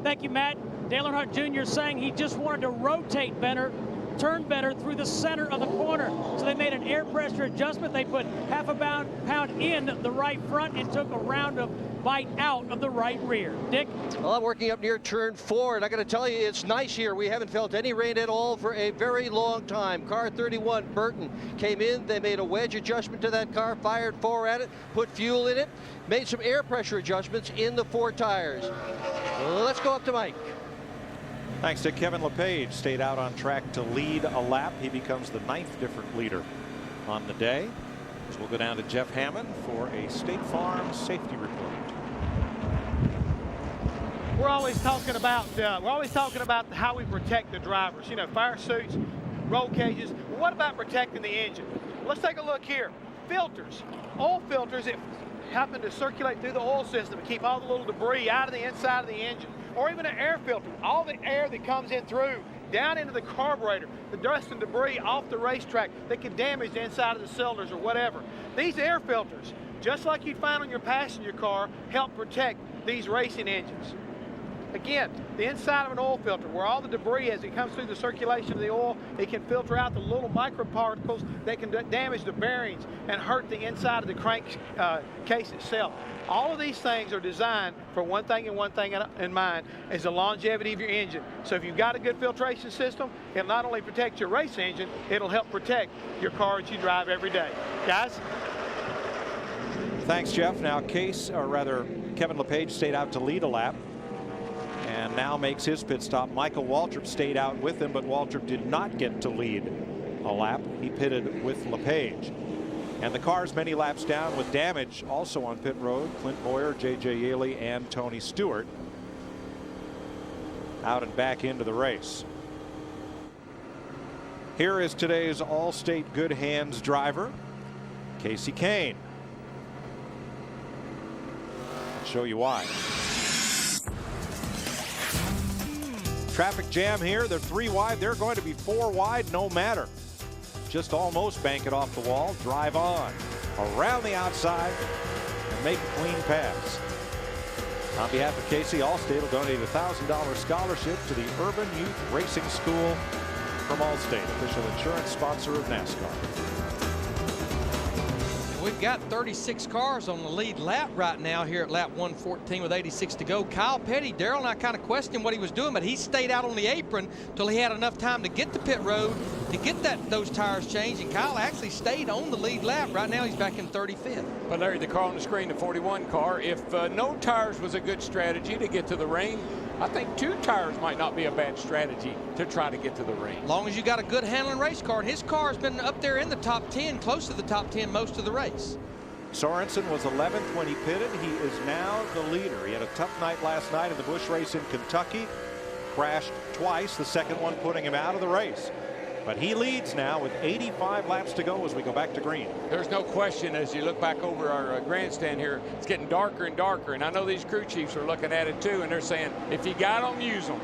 Thank you, Matt. Dale Earnhardt Jr. saying he just wanted to rotate better, turn better through the center of the corner. So they made an air pressure adjustment. They put half a pound in the right front and took a round of bite out of the right rear. Dick? Well, I'm working up near turn 4, and I got to tell you, it's nice here. We haven't felt any rain at all for a very long time. Car 31, Burton, came in. They made a wedge adjustment to that car, fired 4 at it, put fuel in it, made some air pressure adjustments in the 4 tires. Let's go up to Mike. Thanks to Kevin LePage, stayed out on track to lead a lap. He becomes the 9th different leader on the day. So we'll go down to Jeff Hammond for a State Farm safety report. We're always talking about how we protect the drivers. You know, fire suits, roll cages. Well, what about protecting the engine? Let's take a look here. Filters, oil filters that happen to circulate through the oil system and keep all the little debris out of the inside of the engine, or even an air filter, all the air that comes in through down into the carburetor, the dust and debris off the racetrack that could damage the inside of the cylinders or whatever. These air filters, just like you'd find on your passenger car, help protect these racing engines. Again, the inside of an oil filter, where all the debris, as it comes through the circulation of the oil, it can filter out the little microparticles that can damage the bearings and hurt the inside of the crank case itself. All of these things are designed for one thing and one thing in mind, is the longevity of your engine. So if you've got a good filtration system, it'll not only protect your race engine, it'll help protect your car that you drive every day. Guys? Thanks, Jeff. Now Kevin LePage stayed out to lead a lap and now makes his pit stop. Michael Waltrip stayed out with him, but Waltrip did not get to lead a lap. He pitted with LePage. And the cars many laps down with damage also on pit road. Clint Boyer, J.J. Yaley, and Tony Stewart out and back into the race. Here is today's All-State Good Hands driver, Kasey Kahne. I'll show you why. Traffic jam here. They're 3 wide. They're going to be 4 wide no matter. Just almost bank it off the wall. Drive on around the outside and make a clean pass. On behalf of Kasey, Allstate will donate a $1,000 scholarship to the Urban Youth Racing School from Allstate, official insurance sponsor of NASCAR. We've got 36 cars on the lead lap right now here at lap 114 with 86 to go. Kyle Petty, Darrell and I kind of questioned what he was doing, but he stayed out on the apron till he had enough time to get to pit road to get those tires changed, and Kyle actually stayed on the lead lap. Right now he's back in 35th. But Larry, the car on the screen, the 41 car, if no tires was a good strategy to get to the rain, I think 2 tires might not be a bad strategy to try to get to the rain. As long as you got a good handling race car, and his car has been up there in the top 10, close to the top 10 most of the race. Sorensen was 11th when he pitted. He is now the leader. He had a tough night last night in the Busch race in Kentucky. Crashed twice, the second one putting him out of the race. But he leads now with 85 laps to go as we go back to green. There's no question as you look back over our grandstand here, it's getting darker and darker. And I know these crew chiefs are looking at it too, and they're saying, if you got them, use them.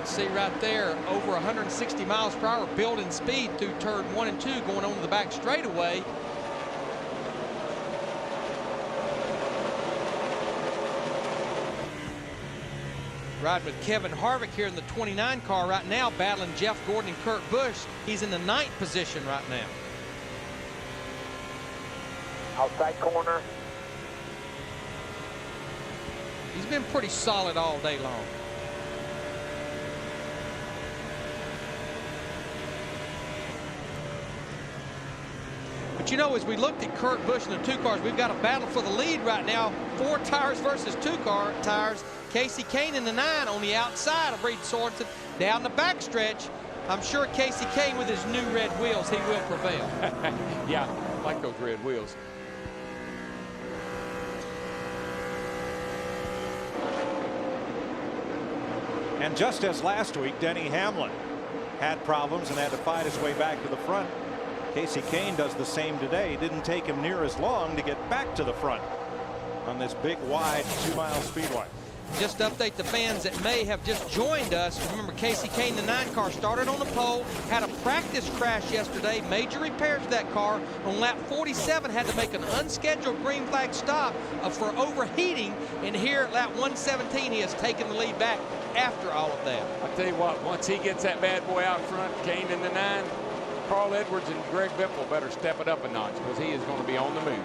You see right there, over 160 miles per hour building speed through turn 1 and 2 going on to the back straightaway. Riding with Kevin Harvick here in the 29 car right now, battling Jeff Gordon and Kurt Busch. He's in the 9th position right now. Outside corner. He's been pretty solid all day long. But you know, as we looked at Kurt Busch and the 2 cars, we've got a battle for the lead right now. 4 tires versus 2 tires. Kasey Kahne in the 9 on the outside of Reed Sorensen. Down the backstretch, I'm sure Kasey Kahne with his new red wheels, he will prevail. Yeah, I like those red wheels. And just as last week, Denny Hamlin had problems and had to fight his way back to the front. Kasey Kahne does the same today. Didn't take him near as long to get back to the front on this big, wide 2-mile speedway. Just to update the fans that may have just joined us. Remember, Kasey Kahne, the 9 car, started on the pole, had a practice crash yesterday, major repairs to that car. On lap 47, had to make an unscheduled green flag stop for overheating. And here at lap 117, he has taken the lead back after all of that. I tell you what, once he gets that bad boy out front, Kahne in the 9, Carl Edwards and Greg Biffle better step it up a notch because he is going to be on the move.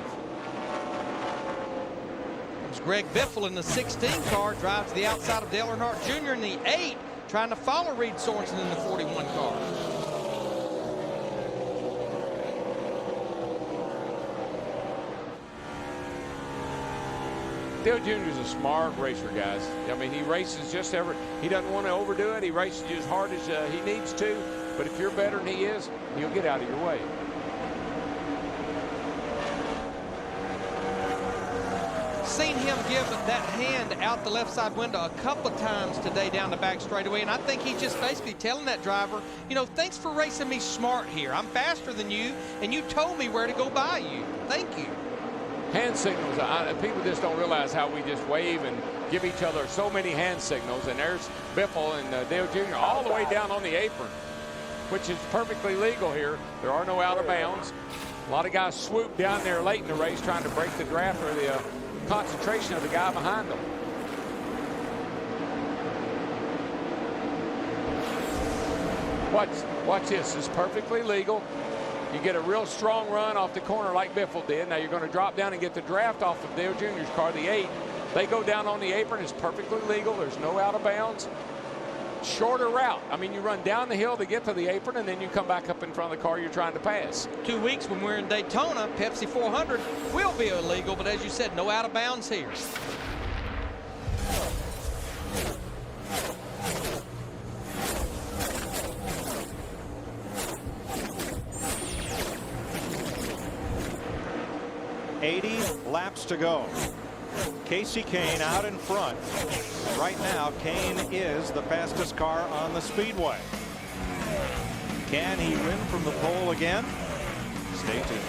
Greg Biffle in the 16 car drives to the outside of Dale Earnhardt Jr. in the 8, trying to follow Reed Sorensen in the 41 car. Dale Jr. is a smart racer, guys. I mean, he races he doesn't want to overdo it. He races as hard as he needs to. But if you're better than he is, he'll get out of your way. Seen him give that hand out the left side window a couple of times today down the back straightaway, and I think he's just basically telling that driver, you know, thanks for racing me smart here. I'm faster than you, and you told me where to go by you. Thank you. Hand signals, people just don't realize how we just wave and give each other so many hand signals, and there's Biffle and Dale Jr. all the way down on the apron, which is perfectly legal here. There are no out of bounds. A lot of guys swoop down there late in the race trying to break the draft or the concentration of the guy behind them. Watch this. It's perfectly legal. You get a real strong run off the corner like Biffle did. Now you're going to drop down and get the draft off of Dale Jr.'s car, the 8. They go down on the apron. It's perfectly legal. There's no out of bounds. Shorter route. I mean, you run down the hill to get to the apron, and then you come back up in front of the car you're trying to pass. 2 weeks when we're in Daytona, Pepsi 400 will be illegal, but as you said, no out of bounds here. .80 laps to go. Kasey Kahne out in front. Right now, Kahne is the fastest car on the speedway. Can he win from the pole again? Stay tuned.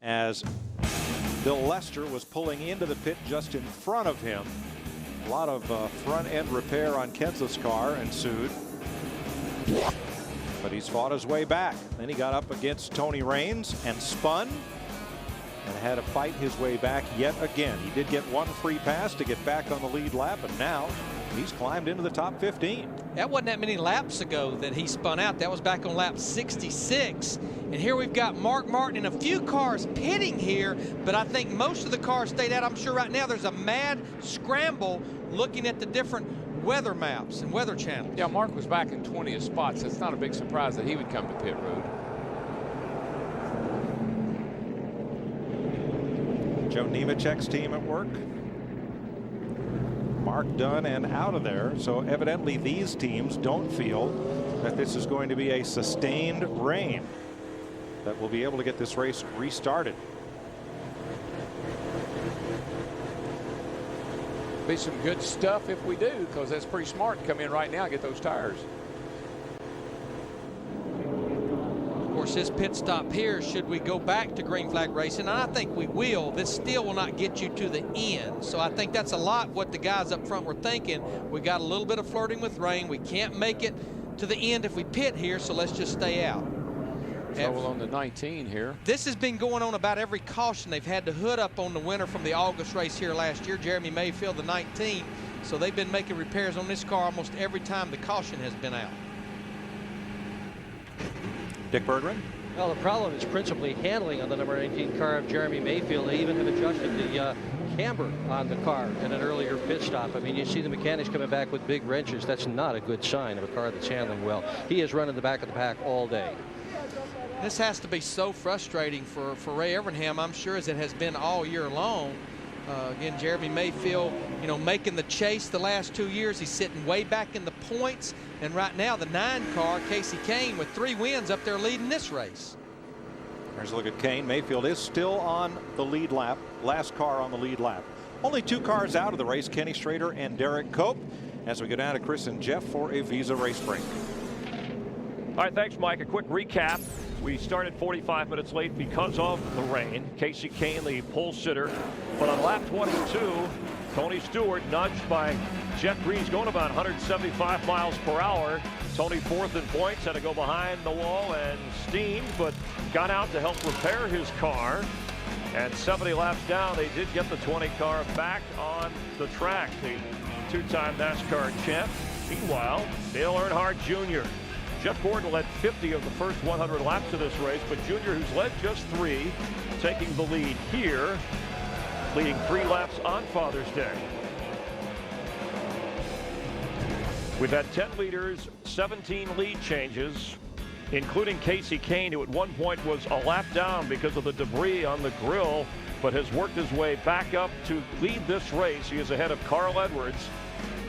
As Bill Lester was pulling into the pit just in front of him, a lot of front end repair on Kenseth's car ensued. But he's fought his way back. Then he got up against Tony Raines and spun and had to fight his way back yet again. He did get one free pass to get back on the lead lap, and now he's climbed into the top 15. That wasn't that many laps ago that he spun out. That was back on lap 66. And here we've got Mark Martin and a few cars pitting here, but I think most of the cars stayed out. I'm sure right now there's a mad scramble looking at the different weather maps and weather channels. Yeah, Mark was back in 20th spots. It's not a big surprise that he would come to pit road. Joe Nemechek's team at work. Mark done and out of there. So evidently these teams don't feel that this is going to be a sustained rain. that will be able to get this race restarted. Be some good stuff if we do, because that's pretty smart to come in right now and get those tires. Of course, this pit stop here, should we go back to green flag racing, and I think we will, this still will not get you to the end. So I think that's a lot what the guys up front were thinking. We got a little bit of flirting with rain. We can't make it to the end if we pit here, so let's just stay out. Trouble on the 19 here. This has been going on about every caution. They've had the hood up on the winner from the August race here last year, Jeremy Mayfield, the 19. So they've been making repairs on this car almost every time the caution has been out. Dick Berggren. Well, the problem is principally handling on the number 19 car of Jeremy Mayfield. They even have adjusted the camber on the car in an earlier pit stop. I mean, you see the mechanics coming back with big wrenches. That's not a good sign of a car that's handling well. He is running the back of the pack all day. This has to be so frustrating for Ray Evernham, I'm sure, as it has been all year long. Again, Jeremy Mayfield, you know, making the chase the last 2 years. He's sitting way back in the points. And right now, the 9 car, Kasey Kahne, with 3 wins up there leading this race. There's a look at Kahne. Mayfield is still on the lead lap. Last car on the lead lap. Only 2 cars out of the race, Kenny Schrader and Derek Cope. As we go down to Chris and Jeff for a Visa race break. All right, thanks, Mike. A quick recap. We started 45 minutes late because of the rain. Kasey Kahne, the pole sitter. But on lap 22, Tony Stewart nudged by Jeff Green's going about 175 miles per hour. Tony fourth in points, had to go behind the wall and steamed, but got out to help repair his car. And 70 laps down, they did get the 20 car back on the track. The 2-time NASCAR champ. Meanwhile, Dale Earnhardt Jr. Jeff Gordon led 50 of the first 100 laps of this race, but Junior, who's led just 3, taking the lead here, leading 3 laps on Father's Day. We've had 10 leaders, 17 lead changes, including Kasey Kahne, who at one point was a lap down because of the debris on the grill, but has worked his way back up to lead this race. He is ahead of Carl Edwards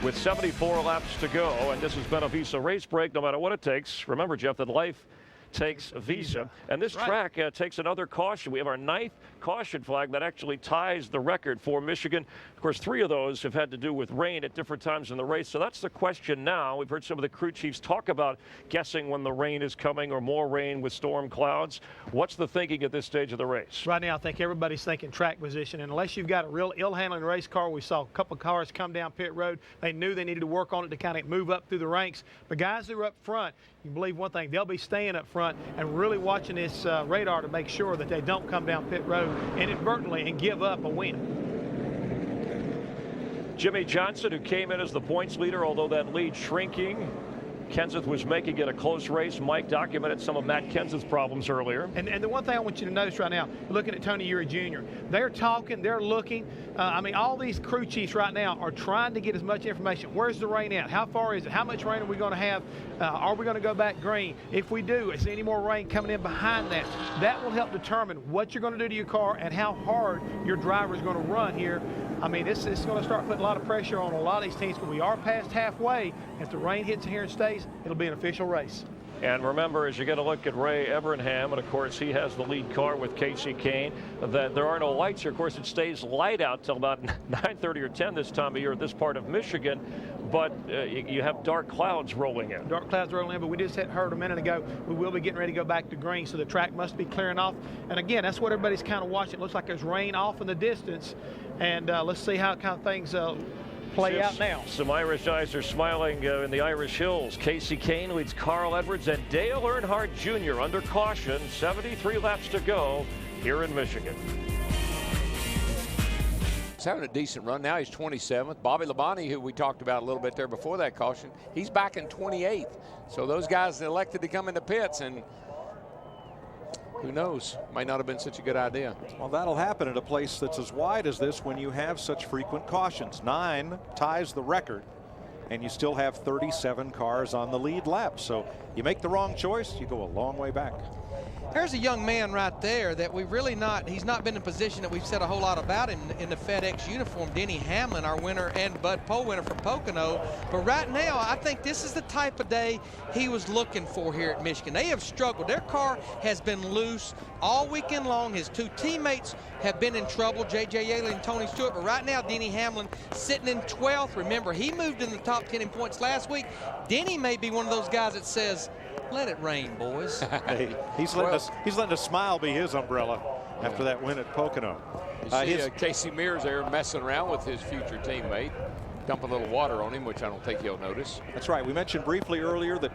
with 74 laps to go, and this has been a Visa race break no matter what it takes. Remember, Jeff, that life takes Visa, and this track takes another caution. We have our 9th caution flag that actually ties the record for Michigan. Of course, 3 of those have had to do with rain at different times in the race, so that's the question now. We've heard some of the crew chiefs talk about guessing when the rain is coming or more rain with storm clouds. What's the thinking at this stage of the race? Right now, I think everybody's thinking track position, and unless you've got a real ill-handling race car, we saw a couple of cars come down pit road. They knew they needed to work on it to kind of move up through the ranks. The guys who are up front, you can believe one thing, they'll be staying up front and really watching this radar to make sure that they don't come down pit road inadvertently and give up a win. Jimmy Johnson, who came in as the points leader, although that lead shrinking. Kenseth was making it a close race. Mike documented some of Matt Kenseth's problems earlier. And the one thing I want you to notice right now, looking at Tony Eury Jr., they're talking, they're looking. I mean, all these crew chiefs right now are trying to get as much information. Where's the rain at? How far is it? How much rain are we going to have? Are we going to go back green? If we do, is there any more rain coming in behind that? That will help determine what you're going to do to your car and how hard your driver is going to run here. I mean, this is going to start putting a lot of pressure on a lot of these teams, but we are past halfway. If the rain hits here and stays, it'll be an official race. And remember, as you get a look at Ray Evernham, and of course he has the lead car with Kasey Kahne, that there are no lights here. Of course, it stays light out till about 9:30 or 10 this time of year at this part of Michigan, but you have dark clouds rolling in. Dark clouds rolling in, but we just heard a minute ago, we will be getting ready to go back to green, so the track must be clearing off. And again, that's what everybody's kind of watching. It looks like there's rain off in the distance, and let's see how kind of things play out now. Some Irish eyes are smiling in the Irish Hills. Kasey Kahne leads Carl Edwards and Dale Earnhardt Jr. under caution. 73 laps to go here in Michigan. He's having a decent run. Now he's 27th. Bobby Labonte, who we talked about a little bit there before that caution, he's back in 28th. So those guys elected to come into pits, and who knows, might not have been such a good idea. Well, that'll happen at a place that's as wide as this when you have such frequent cautions. 9 ties the record, and you still have 37 cars on the lead lap. So You make the wrong choice, you go a long way back. There's a young man right there that he's not been in a position that we've said a whole lot about in the FedEx uniform, Denny Hamlin, our winner and Bud Poe winner from Pocono. But right now, I think this is the type of day he was looking for here at Michigan. They have struggled. Their car has been loose all weekend long. His two teammates have been in trouble, J.J. Yaley and Tony Stewart. But right now, Denny Hamlin sitting in 12th. Remember, he moved in the top 10 in points last week. Denny may be one of those guys that says, let it rain, boys. Hey, he's letting a smile be his umbrella after that win at Pocono. You see Casey Mears there messing around with his future teammate, dump a little water on him, which I don't think he'll notice. That's right. We mentioned briefly earlier that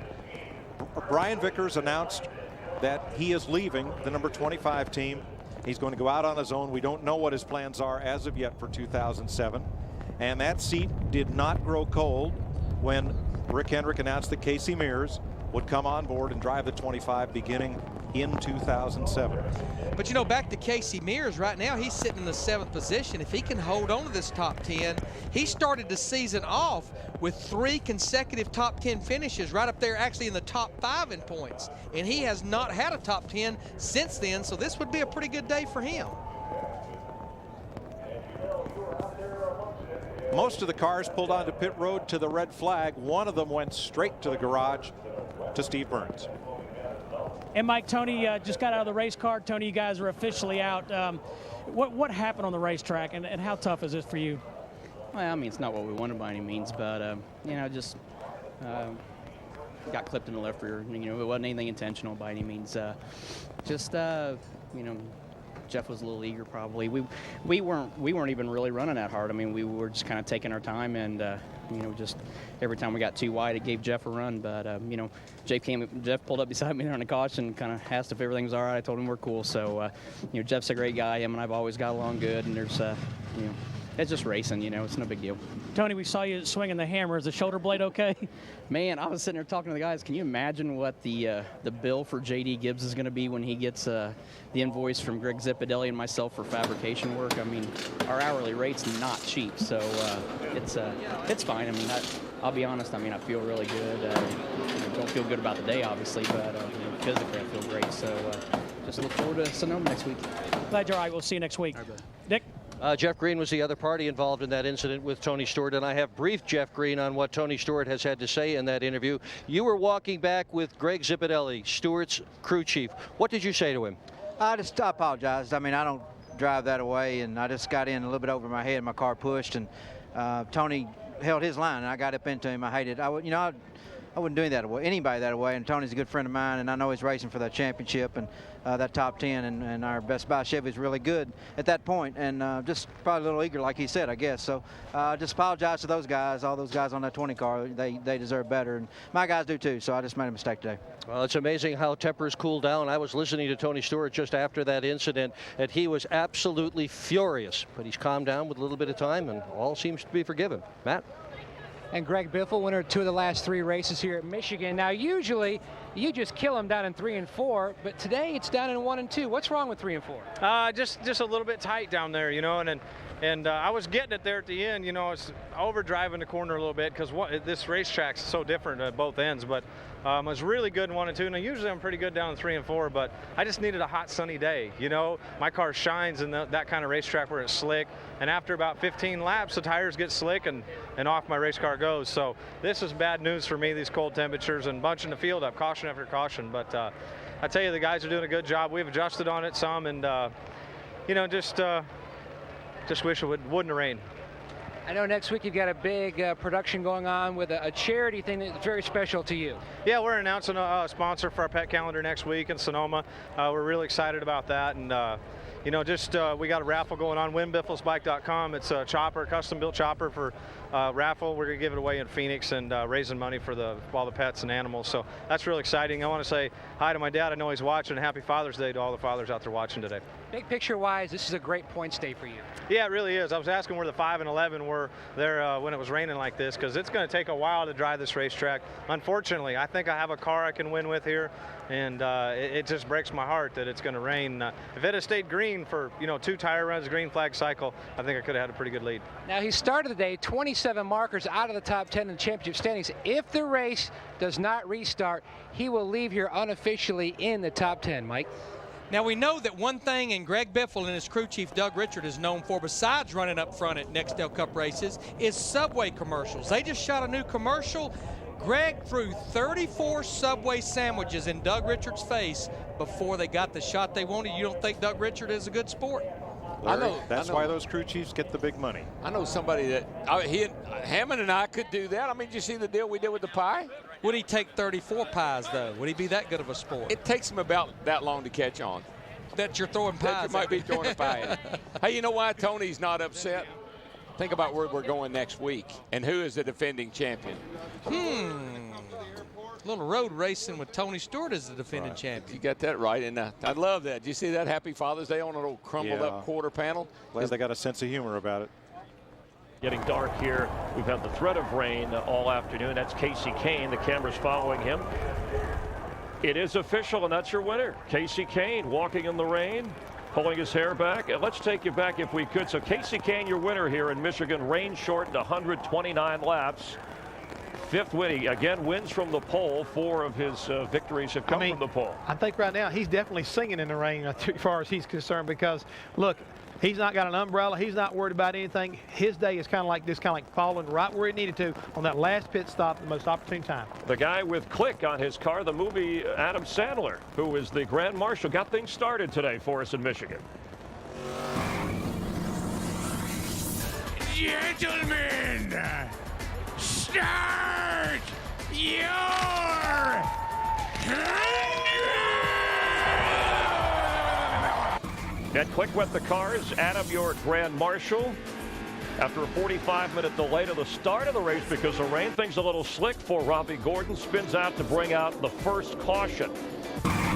Brian Vickers announced that he is leaving the number 25 team. He's going to go out on his own. We don't know what his plans are as of yet for 2007. And that seat did not grow cold when Rick Hendrick announced that Casey Mears would come on board and drive the 25 beginning in 2007. But you know, back to Casey Mears, right now he's sitting in the 7th position. If he can hold on to this top 10, he started the season off with 3 consecutive top 10 finishes, right up there actually in the top 5 in points. And he has not had a top 10 since then, so this would be a pretty good day for him. Most of the cars pulled onto pit road to the red flag. One of them went straight to the garage to Steve Burns. And Mike, Tony just got out of the race car. Tony, you guys are officially out. What happened on the racetrack, and how tough is it for you? Well, I mean, it's not what we wanted by any means, but you know, just got clipped in the left rear. You know, it wasn't anything intentional by any means. Just you know, Jeff was a little eager probably. We weren't even really running that hard. I mean, we were just kind of taking our time, and you know, just every time we got too wide, it gave Jeff a run. But you know, Jeff pulled up beside me there on the caution, kind of asked if everything was all right. I told him we're cool. So you know, Jeff's a great guy. Him and I've always got along good, and there's you know, it's just racing. You know, it's no big deal. Tony, we saw you swinging the hammer. Is the shoulder blade okay? Man, I was sitting there talking to the guys. Can you imagine what the bill for J.D. Gibbs is going to be when he gets the invoice from Greg Zippadelli and myself for fabrication work? I mean, our hourly rate's not cheap, so it's fine. I mean, I'll be honest. I mean, I feel really good. You know, don't feel good about the day, obviously, but you know, physically I feel great. So just look forward to Sonoma next week. Glad you're all right. We'll see you next week. Dick? Jeff Green was the other party involved in that incident with Tony Stewart, and I have briefed Jeff Green on what Tony Stewart has had to say in that interview. You were walking back with Greg Zippadelli, Stewart's crew chief. What did you say to him? I apologized. I mean, I don't drive that away, and I just got in a little bit over my head. My car pushed, and Tony held his line, and I got up into him. I hated it. You know, I wouldn't do that away, anybody that away, and Tony's a good friend of mine, and I know he's racing for that championship and that top 10, and our Best Buy Chevy is really good at that point, and just probably a little eager, like he said, I guess. So just apologize to those guys, all those guys on that 20 car. They deserve better, and my guys do too, so I just made a mistake today. Well, it's amazing how tempers cool down. I was listening to Tony Stewart just after that incident, and he was absolutely furious, but he's calmed down with a little bit of time, and all seems to be forgiven. Matt? And Greg Biffle, winner of 2 of the last 3 races here at Michigan. Now, usually you just kill them down in 3 and 4, but today it's down in 1 and 2. What's wrong with 3 and 4? Just a little bit tight down there, you know, and I was getting it there at the end. You know, it's overdriving the corner a little bit because this racetrack's so different at both ends, but I was really good in 1 and 2. Now, usually I'm pretty good down in 3 and 4, but I just needed a hot, sunny day. You know, my car shines in that kind of racetrack where it's slick, and after about 15 laps, the tires get slick, and off my race car goes. So this is bad news for me, these cold temperatures, and bunching the field up, caution after caution. But I tell you, the guys are doing a good job. We've adjusted on it some, and you know, just wish it wouldn't rain. I know next week you've got a big production going on with a charity thing that's very special to you. Yeah, we're announcing a sponsor for our pet calendar next week in Sonoma. We're really excited about that, and you know, just we got a raffle going on, winbifflesbike.com. It's a chopper, custom-built chopper for raffle. We're going to give it away in Phoenix and raising money for all the pets and animals. So that's really exciting. I want to say hi to my dad. I know he's watching. Happy Father's Day to all the fathers out there watching today. Big picture-wise, this is a great points day for you. Yeah, it really is. I was asking where the 5 and 11 were there when it was raining like this, because it's going to take a while to drive this racetrack. Unfortunately, I think I have a car I can win with here, and it just breaks my heart that it's going to rain. If it had stayed green for 2 tire runs, green flag cycle, I think I could have had a pretty good lead. Now, he started the day 27 markers out of the top 10 in the championship standings. If the race does not restart, he will leave here unofficially in the top 10, Mike. Now, we know that one thing, and Greg Biffle and his crew chief Doug Richard is known for, besides running up front at Nextel Cup races, is Subway commercials. They just shot a new commercial. Greg threw 34 Subway sandwiches in Doug Richard's face before they got the shot they wanted. You don't think Doug Richard is a good sport? Larry, that's why those crew chiefs get the big money. I know somebody that Hammond and I could do that. I mean, did you see the deal we did with the pie? Would he take 34 pies, though? Would he be that good of a sport? It takes him about that long to catch on. That you're throwing pies. You might be throwing a pie at him. Hey, you know why Tony's not upset? Think about where we're going next week and who is the defending champion. A little road racing with Tony Stewart as the defending champion. You got that right, and I love that. Did you see that Happy Father's Day on an old crumbled up quarter panel? Glad they got a sense of humor about it. Getting dark here. We've had the threat of rain all afternoon. That's Kasey Kahne. The camera's following him. It is official, and that's your winner. Kasey Kahne walking in the rain, pulling his hair back. And let's take you back if we could. So Kasey Kahne, your winner here in Michigan, rain shortened 129 laps. 5th win. He again wins from the pole. 4 of his victories have come from the pole. I think right now he's definitely singing in the rain as far as he's concerned, because look, he's not got an umbrella. He's not worried about anything. His day is kind of like this, kind of like falling right where it needed to on that last pit stop, the most opportune time. The guy with Click on his car, the movie Adam Sandler, who is the Grand Marshal, got things started today for us in Michigan. Gentlemen, start your Get Click with the cars. Adam, your Grand Marshal. After a 45-minute delay to the start of the race because of rain, things a little slick for Robbie Gordon. Spins out to bring out the first caution.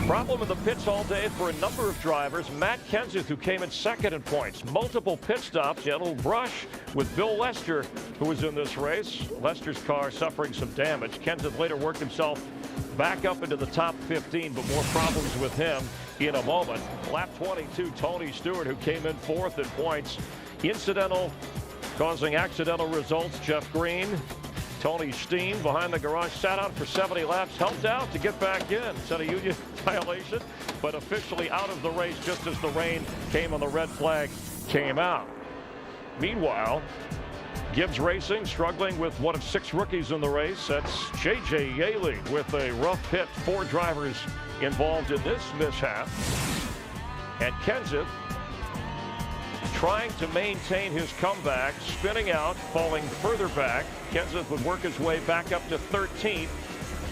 Problem in the pits all day for a number of drivers. Matt Kenseth, who came in 2nd in points. Multiple pit stops. He had a little brush with Bill Lester, who was in this race. Lester's car suffering some damage. Kenseth later worked himself back up into the top 15, but more problems with him in a moment. Lap 22, Tony Stewart, who came in 4th in points. Incidental, causing accidental results, Jeff Green. Tony Steen behind the garage, sat out for 70 laps, helped out to get back in. Set a union violation, but officially out of the race just as the rain came and the red flag came out. Meanwhile, Gibbs Racing struggling with one of 6 rookies in the race. That's J.J. Yaley with a rough hit. 4 drivers involved in this mishap. And Kenseth trying to maintain his comeback, spinning out, falling further back. Kenseth would work his way back up to 13th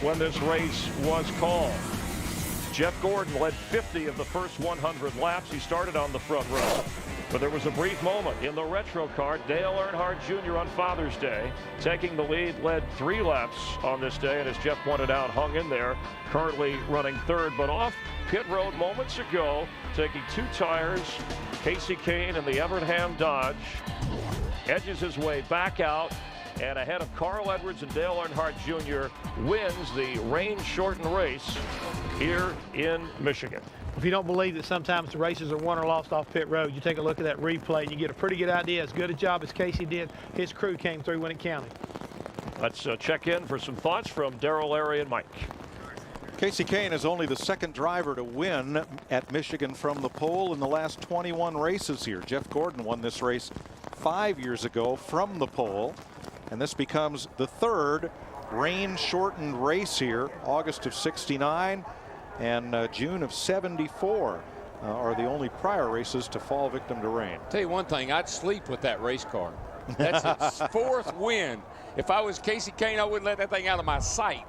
when this race was called. Jeff Gordon led 50 of the first 100 laps. He started on the front row. But there was a brief moment in the retro car. Dale Earnhardt Jr. on Father's Day, taking the lead, led 3 laps on this day, and as Jeff pointed out, hung in there, currently running 3rd, but off pit road moments ago, taking 2 tires. Kasey Kahne in the Evernham Dodge edges his way back out, and ahead of Carl Edwards and Dale Earnhardt Jr. wins the rain-shortened race here in Michigan. If you don't believe that sometimes the races are won or lost off pit road, you take a look at that replay and you get a pretty good idea. As good a job as Kasey did, his crew came through when it counted. Let's check in for some thoughts from Darrell, Larry, and Mike. Kasey Kahne is only the 2nd driver to win at Michigan from the pole in the last 21 races here. Jeff Gordon won this race 5 years ago from the pole, and this becomes the 3rd rain-shortened race here. August of '69 and June of '74 are the only prior races to fall victim to rain. Tell you one thing, I'd sleep with that race car. That's its 4th win. If I was Kasey Kahne, I wouldn't let that thing out of my sight.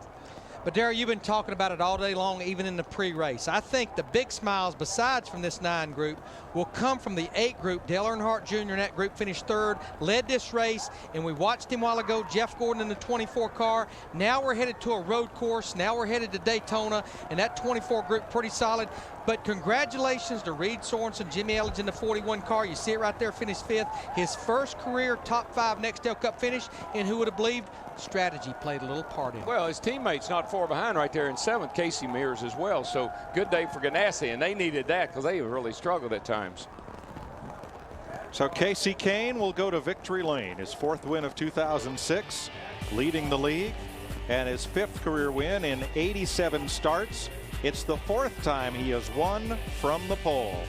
But, Darryl, you've been talking about it all day long, even in the pre-race. I think the big smiles, besides from this 9 group, will come from the 8 group. Dale Earnhardt Jr. in that group finished 3rd, led this race, and we watched him a while ago, Jeff Gordon in the 24 car. Now we're headed to a road course. Now we're headed to Daytona, and that 24 group pretty solid. But congratulations to Reed Sorensen, Jimmy Elledge in the 41 car. You see it right there, finished 5th. His first career top 5 Nextel Cup finish, and who would have believed strategy played a little part in it. Well, his teammate's not far behind right there in 7th, Casey Mears as well. So good day for Ganassi, and they needed that because they really struggled at times. So Casey Kane will go to victory lane. His 4th win of 2006, leading the league, and his 5th career win in 87 starts. It's the 4th time he has won from the pole.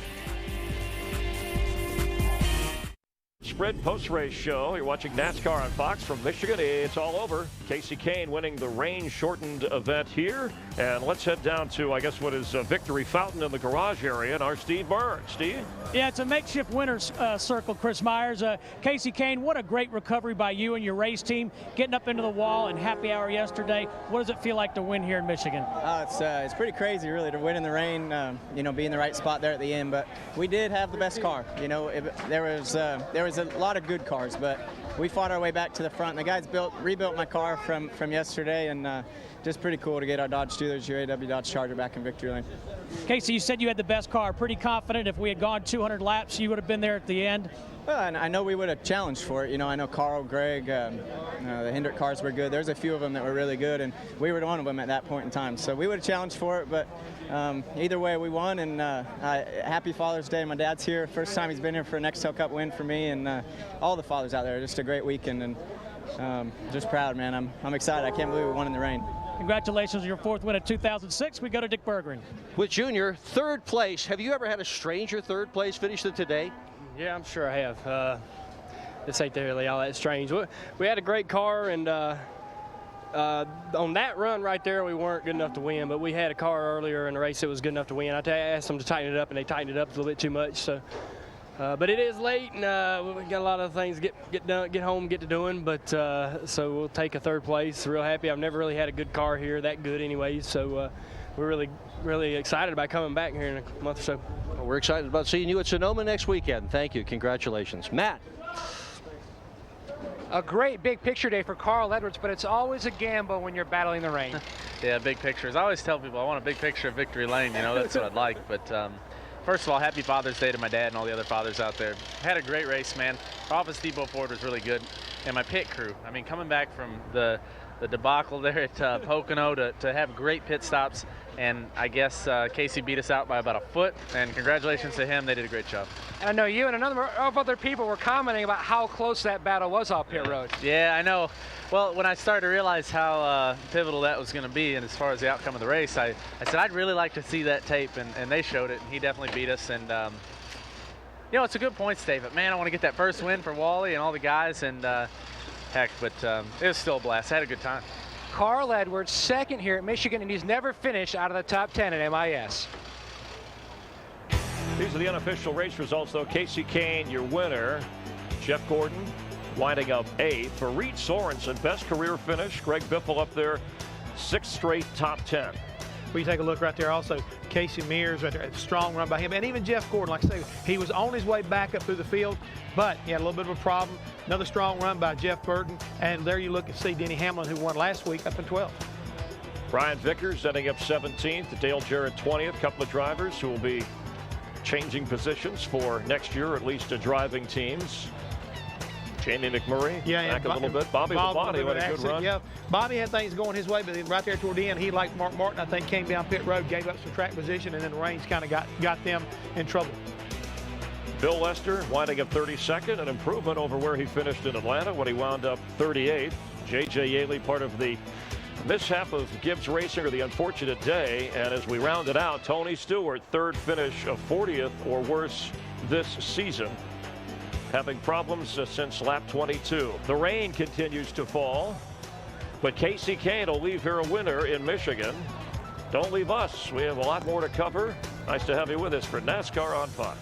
Sprint post-race show. You're watching NASCAR on Fox from Michigan. It's all over. Casey Kane winning the rain-shortened event here. And let's head down to, I guess, what is a victory fountain in the garage area, and our Steve Burns. Steve? Yeah, it's a makeshift winner's circle, Chris Myers. Casey Kane, what a great recovery by you and your race team, getting up into the wall and happy hour yesterday. What does it feel like to win here in Michigan? It's pretty crazy, really, to win in the rain, be in the right spot there at the end. But we did have the best car. There was a lot of good cars, but we fought our way back to the front. The guys rebuilt my car from yesterday, and just pretty cool to get our Dodge Steelers UAW Dodge Charger back in victory lane. Casey, you said you had the best car. Pretty confident if we had gone 200 laps, you would have been there at the end? Well, I know we would have challenged for it. I know Carl, Greg, the Hendrick cars were good. There's a few of them that were really good, and we were one of them at that point in time. So we would have challenged for it, but either way, we won, and happy Father's Day. My dad's here. First time he's been here for a Nextel Cup win for me, and all the fathers out there. Just a great weekend, and just proud, man. I'm excited. I can't believe we won in the rain. Congratulations on your 4th win of 2006. We go to Dick Berggren. With Junior, 3rd place. Have you ever had a stranger 3rd place finish than today? Yeah, I'm sure I have. This ain't really all that strange. We had a great car, and on that run right there, we weren't good enough to win, but we had a car earlier in the race that was good enough to win. I asked them to tighten it up, and they tightened it up a little bit too much. So, but it is late, and we got a lot of things get done, get home, get to doing. But so we'll take a 3rd place. Real happy. I've never really had a good car here, that good anyway. So we're really excited about coming back here in a month or so. Well, we're excited about seeing you at Sonoma next weekend. Thank you. Congratulations. Matt. A great big picture day for Carl Edwards, but it's always a gamble when you're battling the rain. Yeah, big pictures. I always tell people I want a big picture of victory lane. That's what I'd like. But first of all, happy Father's Day to my dad and all the other fathers out there. Had a great race, man. Our office depot Ford was really good, and my pit crew. I mean, coming back from the debacle there at Pocono to have great pit stops, and I guess Casey beat us out by about a foot, and congratulations to him. They did a great job. And I know you and a number of other people were commenting about how close that battle was off pit road. Yeah, I know. Well, when I started to realize how pivotal that was going to be, and as far as the outcome of the race, I said I'd really like to see that tape, and they showed it, and he definitely beat us. And it's a good points day, but man, I want to get that first win for Wally and all the guys, and heck, but it was still a blast. I had a good time. Carl Edwards, 2nd here at Michigan, and he's never finished out of the top 10 at MIS. These are the unofficial race results, though. Casey Kane, your winner. Jeff Gordon winding up 8th. For Reed Sorensen, best career finish. Greg Biffle up there, 6th straight top 10. Well, you take a look right there also, Casey Mears right there, a strong run by him. And even Jeff Gordon, like I say, he was on his way back up through the field, but he had a little bit of a problem. Another strong run by Jeff Burton. And there you look and see Denny Hamlin, who won last week, up in 12th. Brian Vickers ending up 17th. Dale Jarrett 20th. Couple of drivers who will be changing positions for next year, at least driving teams. Jamie McMurray back a little bit. Bobby Labonte had a good run. Yeah, Bobby had things going his way, but then right there toward the end, he, like Mark Martin, I think, came down pit road, gave up some track position, and then the rains kind of got them in trouble. Bill Lester winding up 32nd, an improvement over where he finished in Atlanta when he wound up 38th. J.J. Yaley, part of the mishap of Gibbs Racing, or the unfortunate day. And as we round it out, Tony Stewart, 3rd finish of 40th or worse this season, having problems since lap 22. The rain continues to fall, but Casey Kane will leave here a winner in Michigan. Don't leave us. We have a lot more to cover. Nice to have you with us for NASCAR on Fox.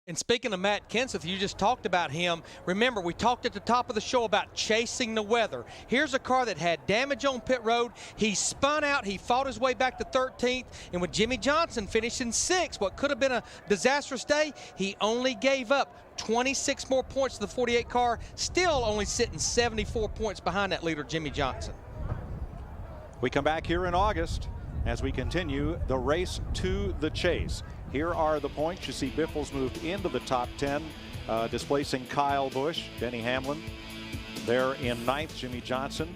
And speaking of Matt Kenseth, you just talked about him. Remember, we talked at the top of the show about chasing the weather. Here's a car that had damage on pit road. He spun out. He fought his way back to 13th. And with Jimmy Johnson finishing 6th, what could have been a disastrous day, he only gave up 26 more points to the 48 car, still only sitting 74 points behind that leader, Jimmy Johnson. We come back here in August. as we continue the race to the chase. Here are the points. You see Biffles moved into the top 10, displacing Kyle Busch. Denny Hamlin there in 9th. Jimmy Johnson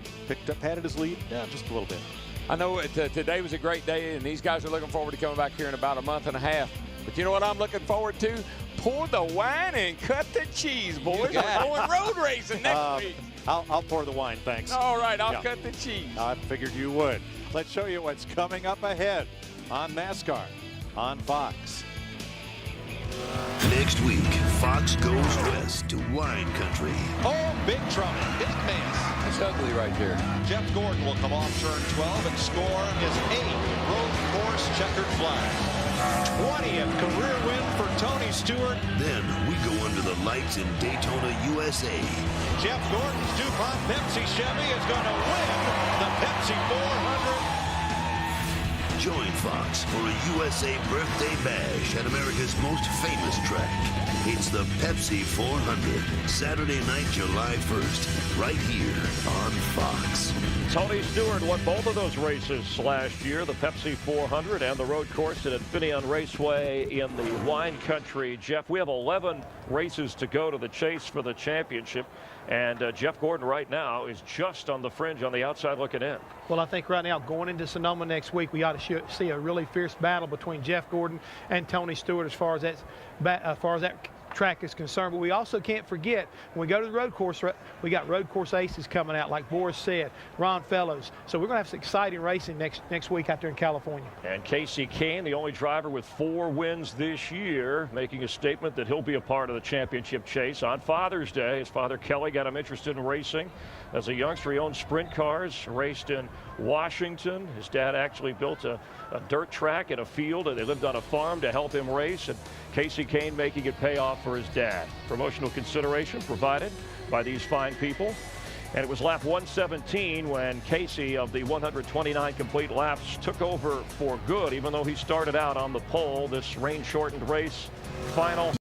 padded his lead just a little bit. I know today was a great day, and these guys are looking forward to coming back here in about a month and a half. But you know what I'm looking forward to? Pour the wine and cut the cheese, boys. We're going road racing next week. I'll pour the wine, thanks. All right, I'll cut the cheese. I figured you would. Let's show you what's coming up ahead on NASCAR on Fox. Next week, Fox goes west to wine country. Oh, big trouble. Big mess. It's ugly right there. Jeff Gordon will come off turn 12 and score his 8th road course checkered flag. 20th career win for Tony Stewart. Then we go under the lights in Daytona, USA. Jeff Gordon's DuPont Pepsi Chevy is going to win the Pepsi 400. Join Fox for a USA birthday bash at America's most famous track. It's the Pepsi 400, Saturday night, July 1st, right here on Fox. Tony Stewart won both of those races last year, the Pepsi 400 and the road course at Infineon Raceway in the wine country. Jeff, we have 11 races to go to the chase for the championship. And Jeff Gordon right now is just on the fringe on the outside looking in. Well, I think right now going into Sonoma next week, we ought to see a really fierce battle between Jeff Gordon and Tony Stewart as far as that track is concerned. But we also can't forget, when we go to the road course, we got road course aces coming out, like Boris said, Ron Fellows. So we're going to have some exciting racing next week out there in California. And Casey Kane, the only driver with 4 wins this year, making a statement that he'll be a part of the championship chase on Father's Day. His father, Kelly, got him interested in racing. As a youngster, he owned sprint cars, raced in Washington. His dad actually built a dirt track in a field, and they lived on a farm to help him race. And Casey Kane making it pay off for his dad. Promotional consideration provided by these fine people. And it was lap 117 when Casey, of the 129 complete laps, took over for good, even though he started out on the pole. This rain-shortened race final